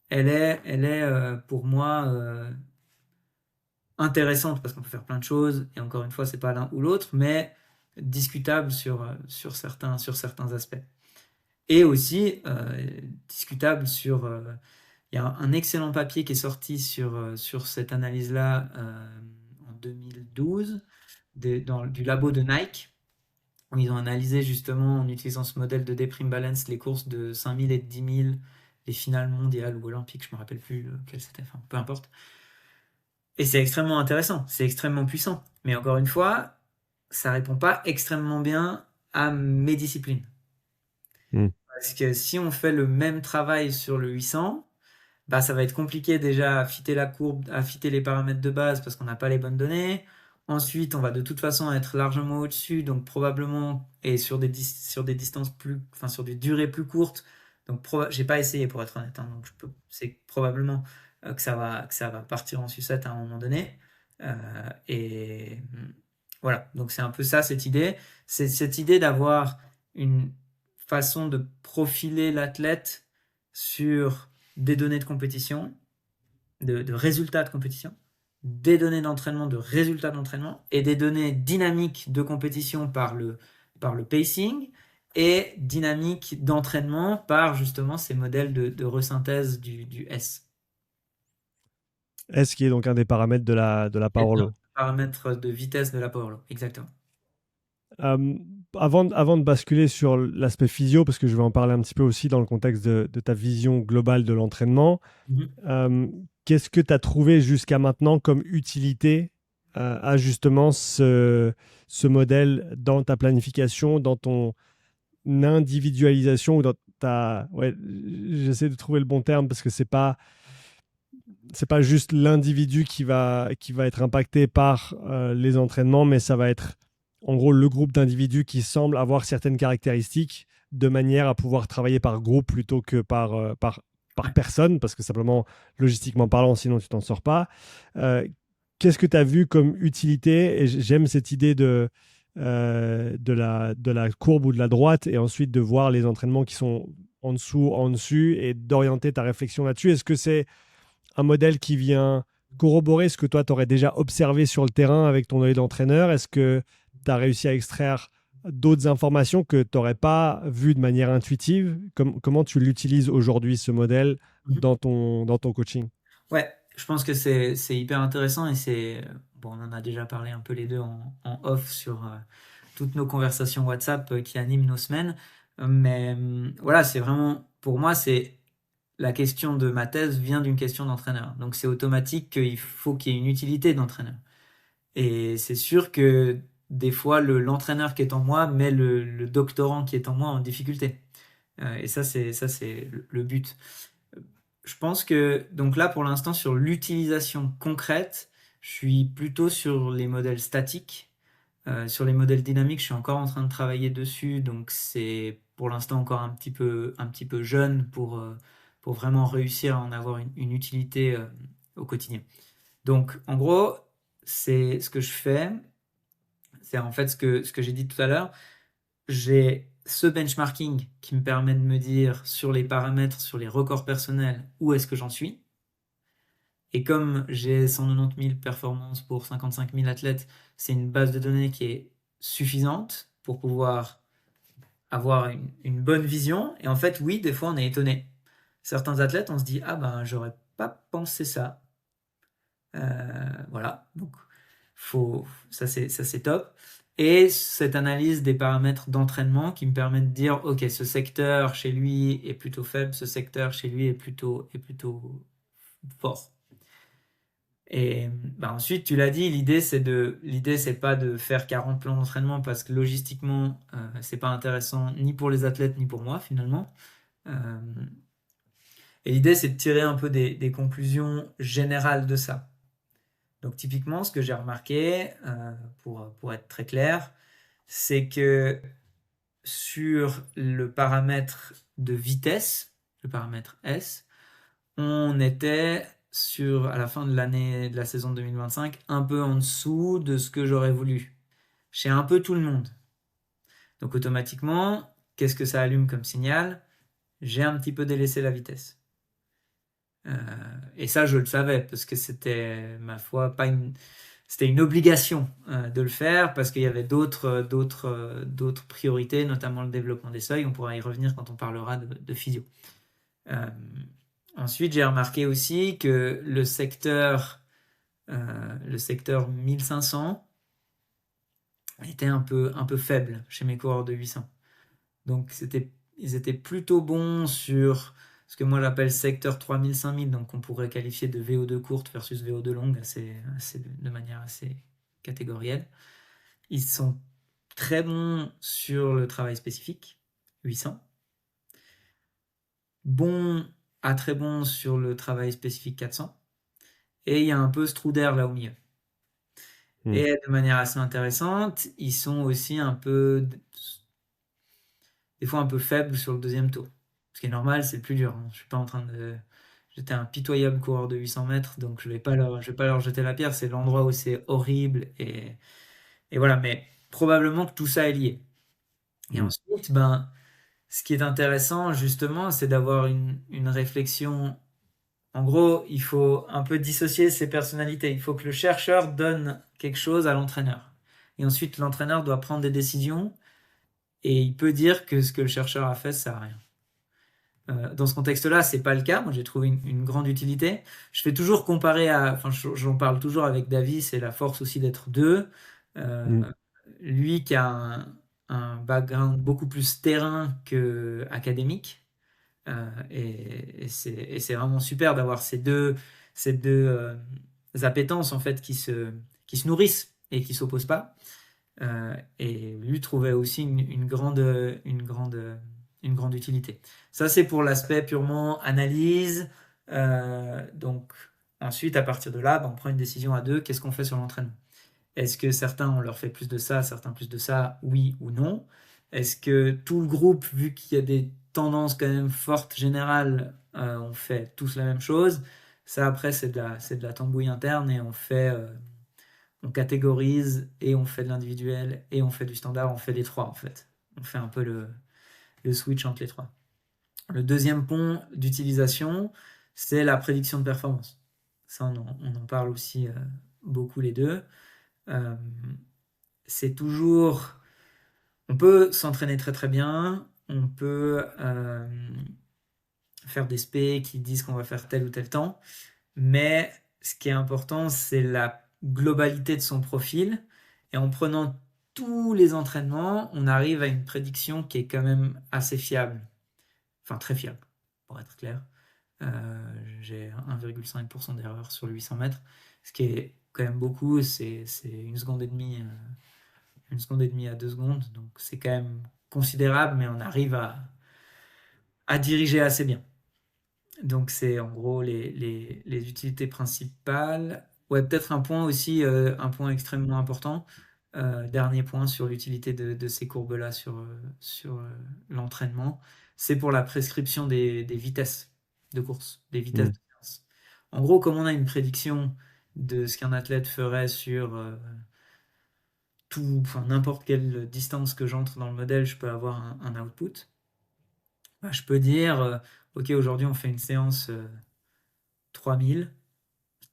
elle est pour moi intéressante parce qu'on peut faire plein de choses, et encore une fois, c'est pas l'un ou l'autre, mais discutable sur certains aspects. Et aussi discutable sur... Il y a un excellent papier qui est sorti sur cette analyse-là en 2012 du labo de Nike, où ils ont analysé justement en utilisant ce modèle de D' balance les courses de 5000 et de 10 000, les finales mondiales ou olympiques, je me rappelle plus lequel c'était, enfin peu importe. Et c'est extrêmement intéressant, c'est extrêmement puissant. Mais encore une fois, ça répond pas extrêmement bien à mes disciplines. Parce que si on fait le même travail sur le 800, bah ça va être compliqué déjà à fitter la courbe, à fitter les paramètres de base parce qu'on n'a pas les bonnes données. Ensuite, on va de toute façon être largement au-dessus, donc probablement, et sur des distances plus, enfin sur des durées plus courtes. Donc j'ai pas essayé pour être honnête, hein, donc c'est probablement que ça va partir en sucette à un moment donné. Et voilà, donc c'est un peu ça cette idée. C'est cette idée d'avoir une façon de profiler l'athlète sur des données de compétition, de résultats de compétition, des données d'entraînement, de résultats d'entraînement, et des données dynamiques de compétition par le pacing, et dynamiques d'entraînement par justement ces modèles de resynthèse du S. S qui est donc un des paramètres de la Power Law. Paramètre de vitesse de la Power Law, exactement. Avant de basculer sur l'aspect physio, parce que je vais en parler un petit peu aussi dans le contexte de ta vision globale de l'entraînement, qu'est-ce que tu as trouvé jusqu'à maintenant comme utilité à justement ce modèle dans ta planification, dans ton individualisation ou dans ta... Ouais, j'essaie de trouver le bon terme parce que c'est pas juste l'individu qui va être impacté par les entraînements, mais ça va être en gros le groupe d'individus qui semble avoir certaines caractéristiques de manière à pouvoir travailler par groupe plutôt que par personne, parce que simplement, logistiquement parlant, sinon tu t'en sors pas. Qu'est-ce que tu as vu comme utilité? Et j'aime cette idée de la courbe ou de la droite, et ensuite de voir les entraînements qui sont en dessous, en dessus, et d'orienter ta réflexion là-dessus. Est-ce que c'est un modèle qui vient corroborer ce que toi, tu aurais déjà observé sur le terrain avec ton œil d'entraîneur? Est-ce que tu as réussi à extraire d'autres informations que tu n'aurais pas vues de manière intuitive? Comment tu l'utilises aujourd'hui, ce modèle, dans ton coaching? Ouais, je pense que c'est hyper intéressant, et bon, on en a déjà parlé un peu les deux en off sur toutes nos conversations WhatsApp qui animent nos semaines. Mais voilà, c'est vraiment, pour moi, c'est la question de ma thèse vient d'une question d'entraîneur. Donc c'est automatique qu'il faut qu'il y ait une utilité d'entraîneur. Et c'est sûr que des fois, l'entraîneur qui est en moi met le doctorant qui est en moi en difficulté. Et ça, c'est le but. Je pense que, donc là, pour l'instant, sur l'utilisation concrète, je suis plutôt sur les modèles statiques. Sur les modèles dynamiques, je suis encore en train de travailler dessus, donc c'est pour l'instant encore un petit peu jeune pour vraiment réussir à en avoir une utilité au quotidien. Donc, en gros, c'est ce que je fais, c'est en fait ce que j'ai dit tout à l'heure. J'ai ce benchmarking qui me permet de me dire sur les paramètres, sur les records personnels, où est-ce que j'en suis. Et comme j'ai 190 000 performances pour 55 000 athlètes, c'est une base de données qui est suffisante pour pouvoir avoir une bonne vision. Et en fait, oui, des fois, on est étonné. Certains athlètes, on se dit, ah ben, j'aurais pas pensé ça. Voilà, donc ça c'est top. Et cette analyse des paramètres d'entraînement qui me permet de dire, ok, ce secteur chez lui est plutôt faible, ce secteur chez lui est plutôt fort. Et bah ensuite, tu l'as dit, l'idée c'est pas de faire 40 plans d'entraînement parce que logistiquement, c'est pas intéressant ni pour les athlètes ni pour moi finalement. Euh, et l'idée c'est de tirer un peu des conclusions générales de ça. Donc typiquement, ce que j'ai remarqué, pour être très clair, c'est que sur le paramètre de vitesse, le paramètre S, on était à la fin de l'année de la saison 2025, un peu en dessous de ce que j'aurais voulu, chez un peu tout le monde. Donc automatiquement, qu'est-ce que ça allume comme signal? J'ai un petit peu délaissé la vitesse. Et ça, je le savais, parce que c'était, ma foi, c'était une obligation de le faire, parce qu'il y avait d'autres priorités, notamment le développement des seuils. On pourra y revenir quand on parlera de physio. Euh, Ensuite, j'ai remarqué aussi que le secteur 1500 était un peu faible chez mes coureurs de 800. Donc, ils étaient plutôt bons sur ce que moi j'appelle secteur 3000-5000, donc on pourrait qualifier de VO2 courte versus VO2 longue, de manière assez catégorielle. Ils sont très bons sur le travail spécifique, 800. Bons à très bons sur le travail spécifique, 400. Et il y a un peu ce trou d'air là au milieu. Et de manière assez intéressante, ils sont aussi des fois un peu faibles sur le deuxième tour. Ce qui est normal, c'est le plus dur, hein. Je suis pas en train de. J'étais un pitoyable coureur de 800 mètres, donc je vais pas leur jeter la pierre. C'est l'endroit où c'est horrible et voilà. Mais probablement que tout ça est lié. Et ensuite, ben, ce qui est intéressant justement, c'est d'avoir une réflexion. En gros, il faut un peu dissocier ces personnalités. Il faut que le chercheur donne quelque chose à l'entraîneur. Et ensuite, l'entraîneur doit prendre des décisions et il peut dire que ce que le chercheur a fait, ça sert à rien. Dans ce contexte-là, c'est pas le cas. Moi, j'ai trouvé une grande utilité. Je fais toujours comparer enfin, j'en parle toujours avec David. C'est la force aussi d'être deux. Lui qui a un background beaucoup plus terrain que académique. Et c'est vraiment super d'avoir ces deux appétences en fait qui se nourrissent et qui s'opposent pas. Et lui trouvait aussi une grande utilité. Ça, c'est pour l'aspect purement analyse. Donc, ensuite, à partir de là, ben, on prend une décision à deux. Qu'est-ce qu'on fait sur l'entraînement? Est-ce que certains, on leur fait plus de ça, certains plus de ça, oui ou non? Est-ce que tout le groupe, vu qu'il y a des tendances quand même fortes générales, on fait tous la même chose? Ça, après, c'est de la tambouille interne et on catégorise et on fait de l'individuel et on fait du standard, on fait les trois en fait. On fait un peu le switch entre les trois. Le deuxième pont d'utilisation, c'est la prédiction de performance. Ça, on en parle aussi beaucoup les deux. Euh, c'est toujours. On peut s'entraîner très très bien, on peut faire des spé qui disent qu'on va faire tel ou tel temps, mais ce qui est important, c'est la globalité de son profil. Et en prenant tous les entraînements, on arrive à une prédiction qui est quand même assez fiable. Enfin, très fiable, pour être clair. J'ai 1,5% d'erreur sur le 800 mètres, ce qui est quand même beaucoup. C'est une seconde et demie, à 2 secondes. Donc c'est quand même considérable, mais on arrive à diriger assez bien. Donc c'est en gros les utilités principales. Ouais, peut-être un point aussi, un point extrêmement important. Dernier point sur l'utilité de ces courbes-là sur l'entraînement, c'est pour la prescription des vitesses de course, des vitesses de séance. En gros, comme on a une prédiction de ce qu'un athlète ferait sur enfin, n'importe quelle distance que j'entre dans le modèle, je peux avoir un output. Bah, je peux dire, OK, aujourd'hui, on fait une séance 3000,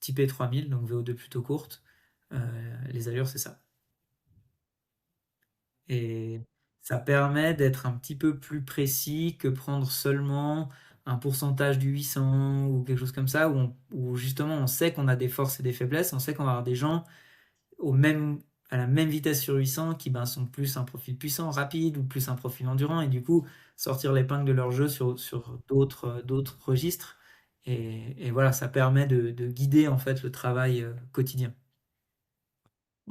typée 3000, donc VO2 plutôt courte. Les allures, c'est ça. Et ça permet d'être un petit peu plus précis que prendre seulement un pourcentage du 800 ou quelque chose comme ça, où justement on sait qu'on a des forces et des faiblesses, on sait qu'on va avoir des gens au même, à la même vitesse sur 800 qui ben, sont plus un profil puissant, rapide, ou plus un profil endurant, et du coup sortir l'épingle de leur jeu sur d'autres registres. Et voilà, ça permet de guider en fait le travail quotidien.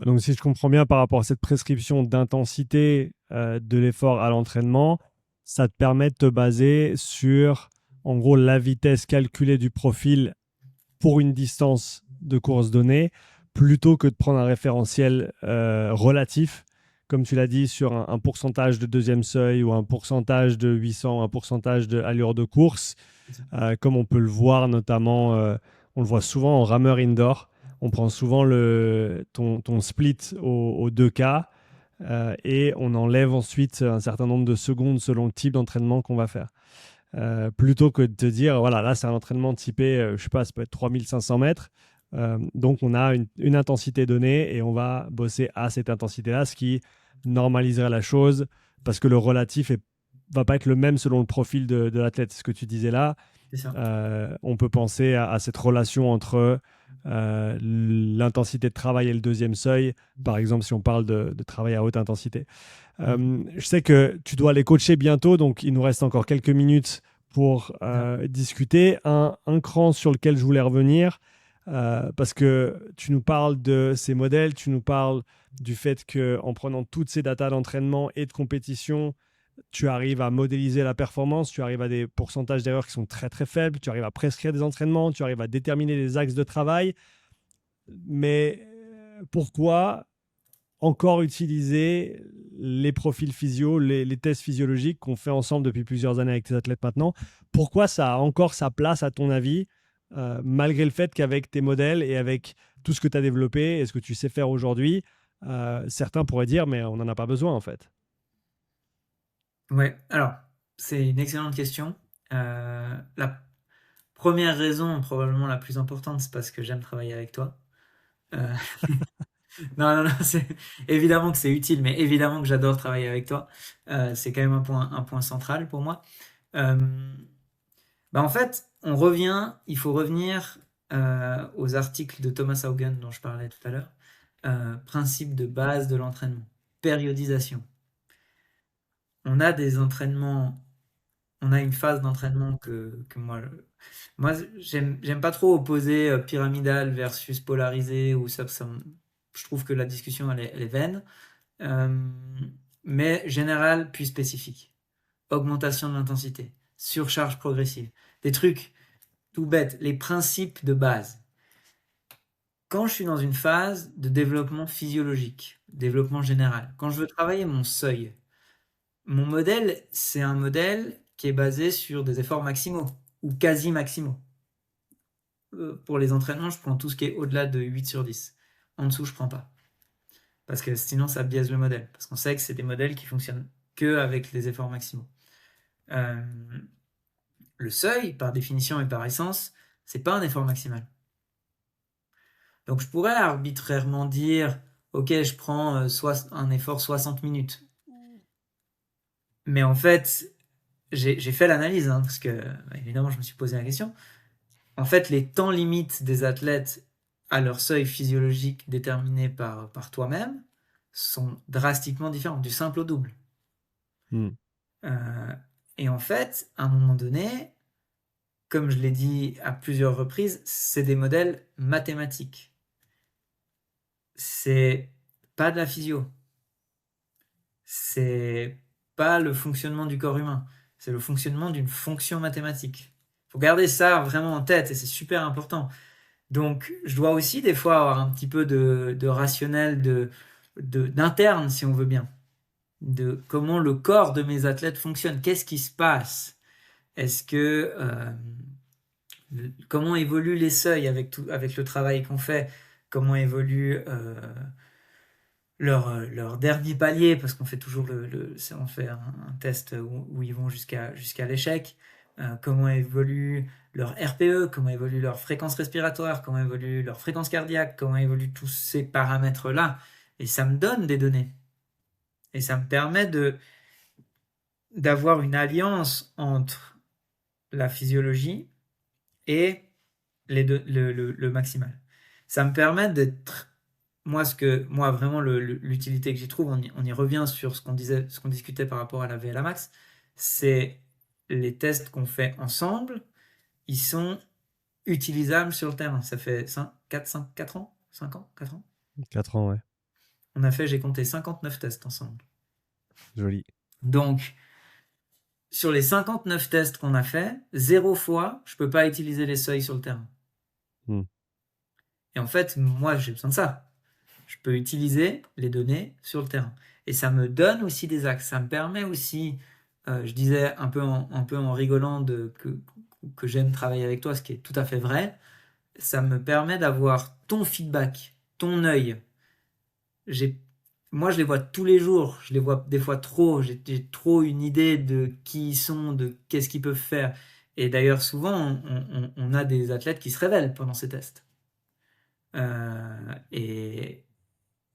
Donc, si je comprends bien par rapport à cette prescription d'intensité de l'effort à l'entraînement, ça te permet de te baser sur, en gros, la vitesse calculée du profil pour une distance de course donnée, plutôt que de prendre un référentiel relatif, comme tu l'as dit, sur un pourcentage de deuxième seuil ou un pourcentage de 800, un pourcentage de allure de course, comme on peut le voir notamment, on le voit souvent en rameur indoor. On prend souvent ton split au 2K et on enlève ensuite un certain nombre de secondes selon le type d'entraînement qu'on va faire. Plutôt que de te dire, voilà, là c'est un entraînement typé, je sais pas, ça peut être 3500 mètres. Donc on a une intensité donnée et on va bosser à cette intensité-là, ce qui normaliserait la chose parce que le relatif va pas être le même selon le profil de l'athlète. Ce que tu disais là, C'est ça. on peut penser à cette relation entre l'intensité de travail et le deuxième seuil, par exemple si on parle de travail à haute intensité. Je sais que tu dois les coacher bientôt, donc il nous reste encore quelques minutes pour discuter. Un cran sur lequel je voulais revenir, parce que tu nous parles de ces modèles, tu nous parles du fait qu'en prenant toutes ces datas d'entraînement et de compétition, tu arrives à modéliser la performance, tu arrives à des pourcentages d'erreurs qui sont très très faibles, tu arrives à prescrire des entraînements, tu arrives à déterminer des axes de travail. Mais pourquoi encore utiliser les profils physio, les tests physiologiques qu'on fait ensemble depuis plusieurs années avec tes athlètes maintenant? Pourquoi ça a encore sa place, à ton avis, malgré le fait qu'avec tes modèles et avec tout ce que tu as développé et ce que tu sais faire aujourd'hui, certains pourraient dire, mais on n'en a pas besoin en fait. Ouais, alors, c'est une excellente question. La première raison, probablement la plus importante, c'est parce que j'aime travailler avec toi. Euh, non, non, non, c'est évidemment que c'est utile, mais évidemment que j'adore travailler avec toi. C'est quand même un point central pour moi. Euh, Bah en fait, il faut revenir aux articles de Thomas Haugen dont je parlais tout à l'heure. Principe de base de l'entraînement, périodisation. On a des entraînements, on a une phase d'entraînement que moi j'aime pas trop opposer pyramidal versus polarisé ou je trouve que la discussion elle est vaine. Euh, mais général puis spécifique. Augmentation de l'intensité, surcharge progressive, des trucs tout bête, les principes de base. Quand je suis dans une phase de développement physiologique, développement général, quand je veux travailler mon seuil, mon modèle, c'est un modèle qui est basé sur des efforts maximaux ou quasi maximaux. Pour les entraînements, je prends tout ce qui est au-delà de 8 sur 10. En dessous, je prends pas. Parce que sinon, ça biaise le modèle. Parce qu'on sait que c'est des modèles qui fonctionnent que avec les efforts maximaux. Euh, le seuil, par définition et par essence, c'est pas un effort maximal. Donc je pourrais arbitrairement dire, ok, je prends un effort 60 minutes. Mais en fait, j'ai fait l'analyse, hein, parce que évidemment, je me suis posé la question. En fait, les temps limites des athlètes à leur seuil physiologique déterminé par toi-même sont drastiquement différents, du simple au double. Hmm. Euh, et en fait, à un moment donné, comme je l'ai dit à plusieurs reprises, c'est des modèles mathématiques. C'est pas de la physio. C'est pas le fonctionnement du corps humain, c'est le fonctionnement d'une fonction mathématique. Il faut garder ça vraiment en tête et c'est super important. Donc, je dois aussi des fois avoir un petit peu de rationnel, d'interne, si on veut bien, de comment le corps de mes athlètes fonctionne. Qu'est-ce qui se passe? Est-ce que comment évoluent les seuils avec le travail qu'on fait? Comment évolue leur dernier palier, parce qu'on fait toujours on fait un test où ils vont jusqu'à l'échec, comment évolue leur RPE, comment évolue leur fréquence respiratoire, comment évolue leur fréquence cardiaque, comment évoluent tous ces paramètres-là. Et ça me donne des données. Et ça me permet d'avoir une alliance entre la physiologie et le maximal. Ça me permet d'être moi vraiment l'utilité que j'y trouve, on y revient sur ce qu'on discutait par rapport à la VLA max, c'est les tests qu'on fait ensemble, ils sont utilisables sur le terrain. Ça fait 4 ans, 5 ans, 4 ans. 4 ans, ouais. J'ai compté 59 tests ensemble. Joli. Donc, sur les 59 tests qu'on a fait, 0 fois, je peux pas utiliser les seuils sur le terrain. Et en fait, moi, j'ai besoin de ça. Je peux utiliser les données sur le terrain. Et ça me donne aussi des axes. Ça me permet aussi, je disais un peu en rigolant que j'aime travailler avec toi, ce qui est tout à fait vrai. Ça me permet d'avoir ton feedback, ton œil. Moi, je les vois tous les jours. Je les vois des fois trop. J'ai trop une idée de qui ils sont, de qu'est-ce qu'ils peuvent faire. Et d'ailleurs, souvent, on a des athlètes qui se révèlent pendant ces tests.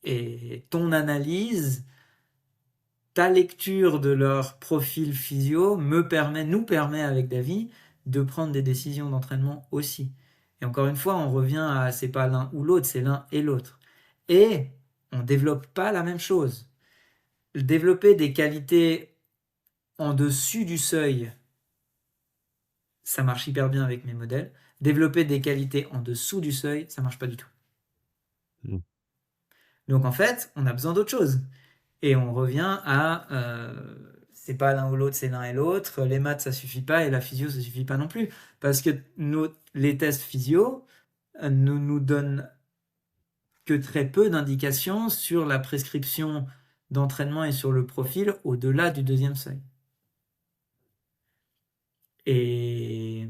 Et ton analyse, ta lecture de leur profil physio nous permet avec David de prendre des décisions d'entraînement aussi. Et encore une fois, on revient à c'est pas l'un ou l'autre, c'est l'un et l'autre. Et on développe pas la même chose. Développer des qualités en dessus du seuil, ça marche hyper bien avec mes modèles. Développer des qualités en dessous du seuil, ça marche pas du tout. Donc en fait, on a besoin d'autre chose. Et on revient à c'est pas l'un ou l'autre, c'est l'un et l'autre. Les maths, ça suffit pas et la physio, ça suffit pas non plus. Parce que les tests physio ne nous donnent que très peu d'indications sur la prescription d'entraînement et sur le profil au-delà du deuxième seuil. Et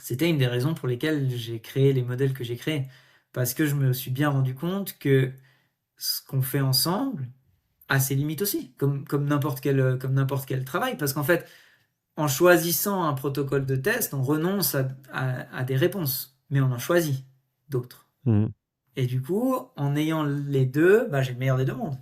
c'était une des raisons pour lesquelles j'ai créé les modèles que j'ai créés. Parce que je me suis bien rendu compte que ce qu'on fait ensemble a ses limites aussi, comme n'importe quel travail. Parce qu'en fait, en choisissant un protocole de test, on renonce à des réponses, mais on en choisit d'autres. Et du coup, en ayant les deux, j'ai le meilleur des deux mondes.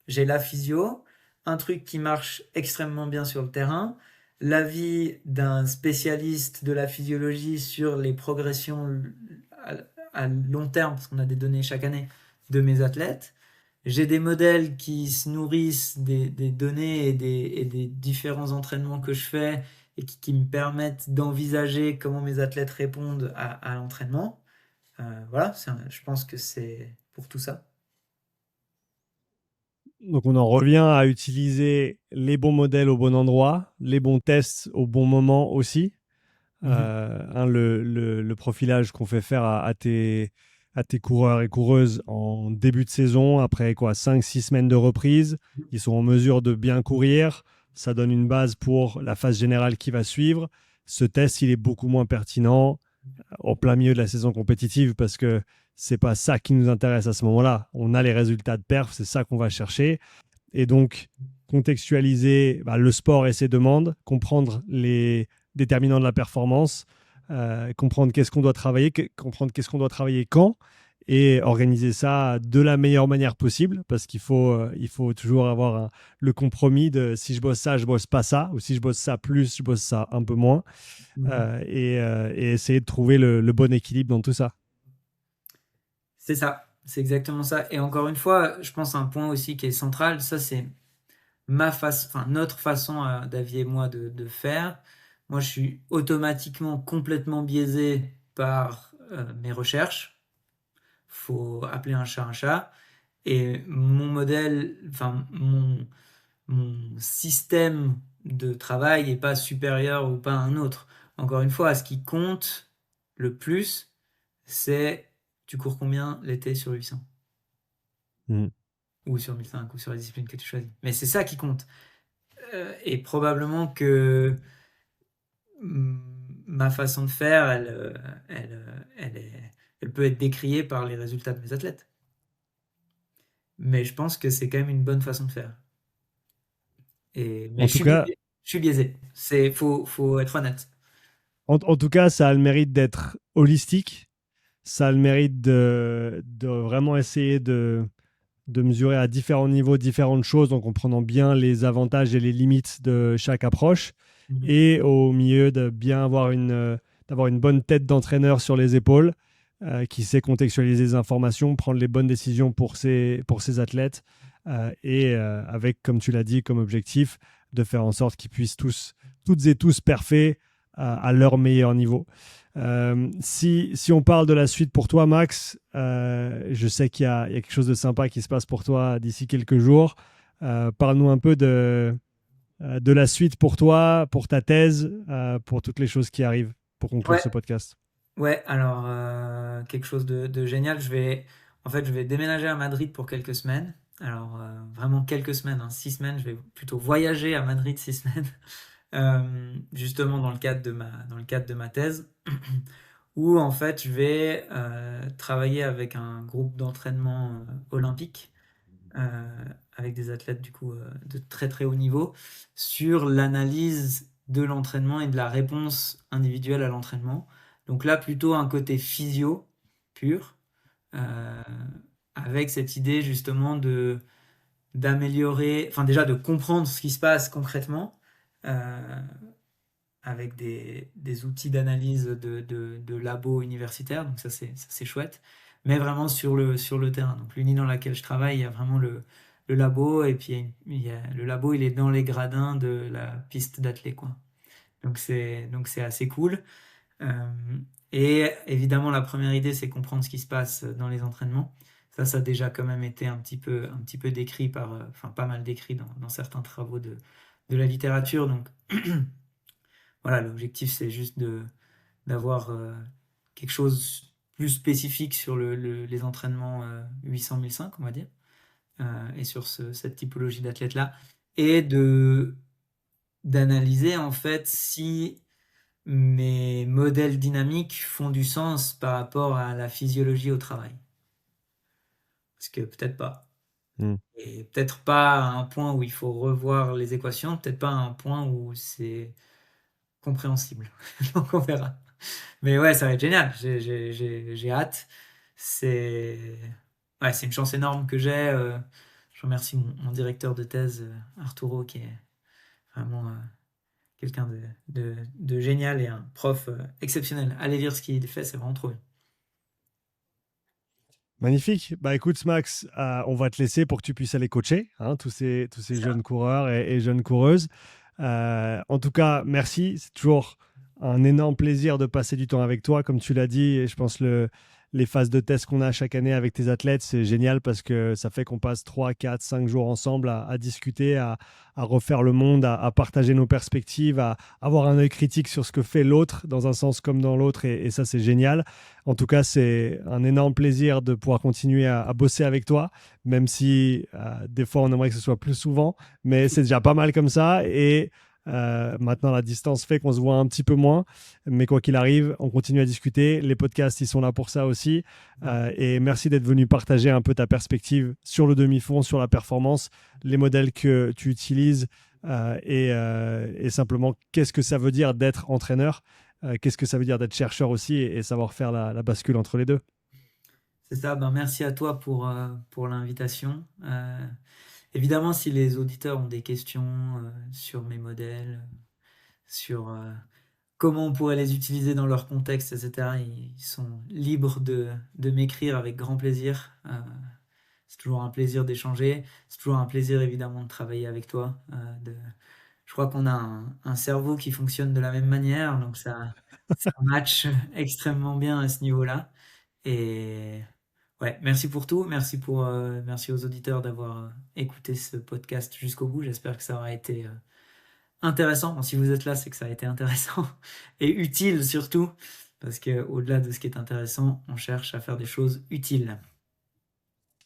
J'ai la physio, un truc qui marche extrêmement bien sur le terrain, l'avis d'un spécialiste de la physiologie sur les progressions à long terme, parce qu'on a des données chaque année, de mes athlètes. J'ai des modèles qui se nourrissent des données et des différents entraînements que je fais et qui me permettent d'envisager comment mes athlètes répondent à l'entraînement. Voilà, je pense que c'est pour tout ça. Donc on en revient à utiliser les bons modèles au bon endroit, les bons tests au bon moment aussi. Le profilage qu'on fait faire à tes coureurs et coureuses en début de saison, après 5-6 semaines de reprise, ils sont en mesure de bien courir. Ça donne une base pour la phase générale qui va suivre. Ce test, il est beaucoup moins pertinent en plein milieu de la saison compétitive parce que c'est pas ça qui nous intéresse à ce moment-là. On a les résultats de perf, c'est ça qu'on va chercher. Et donc, contextualiser le sport et ses demandes, comprendre les déterminants de la performance, comprendre qu'est-ce qu'on doit travailler, comprendre qu'est-ce qu'on doit travailler quand, et organiser ça de la meilleure manière possible, parce qu'il faut toujours avoir le compromis de si je bosse ça, je bosse pas ça, ou si je bosse ça plus, je bosse ça un peu moins, et essayer de trouver le bon équilibre dans tout ça. C'est ça, c'est exactement ça. Et encore une fois, je pense à un point aussi qui est central, ça c'est notre façon, David et moi, de faire. Moi, je suis automatiquement complètement biaisé par mes recherches. Faut appeler un chat un chat. Et mon modèle, mon système de travail n'est pas supérieur ou pas à un autre. Encore une fois, ce qui compte le plus, c'est tu cours combien l'été sur 800 ou sur 1005 ou sur la discipline que tu choisis. Mais c'est ça qui compte. Et probablement que ma façon de faire, elle peut être décriée par les résultats de mes athlètes. mais je pense que c'est quand même une bonne façon de faire. Mais En tout cas, je suis biaisé. Faut être honnête. en tout cas, ça a le mérite d'être holistique. Ça a le mérite de vraiment essayer de mesurer à différents niveaux différentes choses, donc en prenant bien les avantages et les limites de chaque approche, Mhm. et au milieu de bien d'avoir une bonne tête d'entraîneur sur les épaules, qui sait contextualiser les informations, prendre les bonnes décisions pour ses athlètes, avec, comme tu l'as dit, comme objectif de faire en sorte qu'ils puissent toutes et tous parfaits à leur meilleur niveau. Si on parle de la suite pour toi, Max, je sais il y a quelque chose de sympa qui se passe pour toi d'ici quelques jours. Parle-nous un peu de la suite pour toi, pour ta thèse, pour toutes les choses qui arrivent pour conclure Ouais, ce podcast. ouais. Alors quelque chose de génial. En fait, je vais déménager à Madrid pour quelques semaines. Alors vraiment quelques semaines, hein, 6 semaines. Je vais plutôt voyager à Madrid 6 semaines. Justement dans le cadre de ma thèse, où en fait je vais travailler avec un groupe d'entraînement olympique, avec des athlètes du coup de très très haut niveau, sur l'analyse de l'entraînement et de la réponse individuelle à l'entraînement. Donc là plutôt un côté physio pur, euh, avec cette idée justement de d'améliorer, enfin déjà de comprendre ce qui se passe concrètement, euh, avec des outils d'analyse de labos universitaires, donc ça c'est chouette, mais vraiment sur le terrain. Donc l'uni dans laquelle je travaille, il y a vraiment le labo, et puis le labo il est dans les gradins de la piste d'athlée, quoi. Donc c'est assez cool. Euh, et évidemment la première idée c'est comprendre ce qui se passe dans les entraînements. Ça a déjà quand même été un petit peu décrit enfin pas mal décrit dans certains travaux de la littérature. Donc voilà, l'objectif c'est juste d'avoir quelque chose plus spécifique sur les entraînements 800-1005, on va dire, et sur cette typologie d'athlètes-là, et d'analyser en fait si mes modèles dynamiques font du sens par rapport à la physiologie au travail. Parce que peut-être pas. Hmm. Et peut-être pas à un point où il faut revoir les équations, peut-être pas à un point où c'est compréhensible. Donc on verra. Mais ouais, ça va être génial. J'ai hâte. C'est c'est une chance énorme que j'ai. Je remercie mon directeur de thèse, Arturo, qui est vraiment quelqu'un de génial et un prof exceptionnel. Allez lire ce qu'il fait, c'est vraiment trop bien. Magnifique. Bah écoute, Max, on va te laisser pour que tu puisses aller coacher, hein, tous ces jeunes coureurs et jeunes coureuses. En tout cas, merci. C'est toujours un énorme plaisir de passer du temps avec toi. Comme tu l'as dit, et je pense les phases de test qu'on a chaque année avec tes athlètes, c'est génial parce que ça fait qu'on passe 3, 4, 5 jours ensemble à discuter, à refaire le monde, à partager nos perspectives, à avoir un œil critique sur ce que fait l'autre dans un sens comme dans l'autre. Et ça, c'est génial. En tout cas, c'est un énorme plaisir de pouvoir continuer à bosser avec toi, même si des fois on aimerait que ce soit plus souvent, mais c'est déjà pas mal comme ça. Et maintenant, la distance fait qu'on se voit un petit peu moins, mais quoi qu'il arrive, on continue à discuter. Les podcasts, ils sont là pour ça aussi. Et merci d'être venu partager un peu ta perspective sur le demi-fond, sur la performance, les modèles que tu utilises, et simplement qu'est-ce que ça veut dire d'être entraîneur, qu'est-ce que ça veut dire d'être chercheur aussi, et savoir faire la bascule entre les deux. C'est ça, ben merci à toi pour l'invitation. Évidemment, si les auditeurs ont des questions sur mes modèles, sur comment on pourrait les utiliser dans leur contexte, etc., ils sont libres de m'écrire avec grand plaisir. C'est toujours un plaisir d'échanger. C'est toujours un plaisir, évidemment, de travailler avec toi. Je crois qu'on a un cerveau qui fonctionne de la même manière, donc ça match extrêmement bien à ce niveau-là. Et ouais, merci pour tout. Merci aux auditeurs d'avoir écouté ce podcast jusqu'au bout. J'espère que ça aura été intéressant. Bon, si vous êtes là, c'est que ça a été intéressant et utile surtout, parce que au-delà de ce qui est intéressant, on cherche à faire des choses utiles.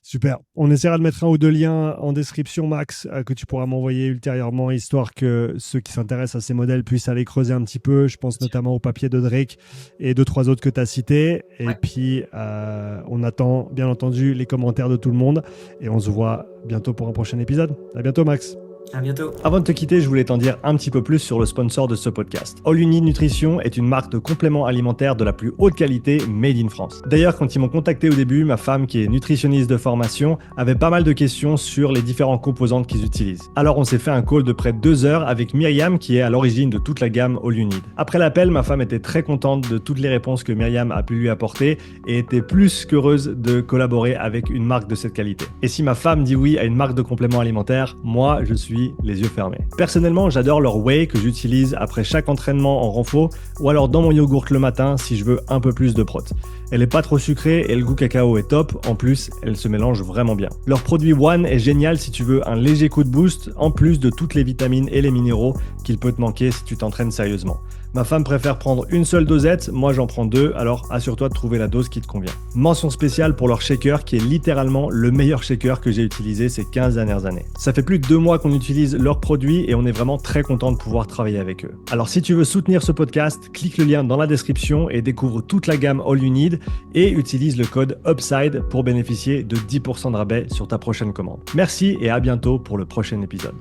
Super. On essaiera de mettre un ou deux liens en description, Max, que tu pourras m'envoyer ultérieurement, histoire que ceux qui s'intéressent à ces modèles puissent aller creuser un petit peu. Je pense notamment au papier de Drake et 2-3 autres que tu as cités. Et puis, on attend, bien entendu, les commentaires de tout le monde. Et on se voit bientôt pour un prochain épisode. À bientôt, Max. À bientôt. Avant de te quitter, je voulais t'en dire un petit peu plus sur le sponsor de ce podcast. All You Need Nutrition est une marque de compléments alimentaires de la plus haute qualité made in France. D'ailleurs, quand ils m'ont contacté au début, ma femme, qui est nutritionniste de formation, avait pas mal de questions sur les différentes composantes qu'ils utilisent. Alors on s'est fait un call de près de 2 heures avec Myriam, qui est à l'origine de toute la gamme All You Need. Après l'appel, ma femme était très contente de toutes les réponses que Myriam a pu lui apporter et était plus qu'heureuse de collaborer avec une marque de cette qualité. Et si ma femme dit oui à une marque de compléments alimentaires, moi je suis les yeux fermés. Personnellement, j'adore leur whey que j'utilise après chaque entraînement en renfo ou alors dans mon yogourt le matin si je veux un peu plus de prot. Elle est pas trop sucrée et le goût cacao est top. En plus, elle se mélange vraiment bien. Leur produit One est génial si tu veux un léger coup de boost en plus de toutes les vitamines et les minéraux qu'il peut te manquer si tu t'entraînes sérieusement. Ma femme préfère prendre une seule dosette, moi j'en prends 2, alors assure-toi de trouver la dose qui te convient. Mention spéciale pour leur shaker qui est littéralement le meilleur shaker que j'ai utilisé ces 15 dernières années. Ça fait plus de 2 mois qu'on utilise leurs produits et on est vraiment très content de pouvoir travailler avec eux. Alors si tu veux soutenir ce podcast, clique le lien dans la description et découvre toute la gamme All You Need et utilise le code UPSIDE pour bénéficier de 10% de rabais sur ta prochaine commande. Merci et à bientôt pour le prochain épisode.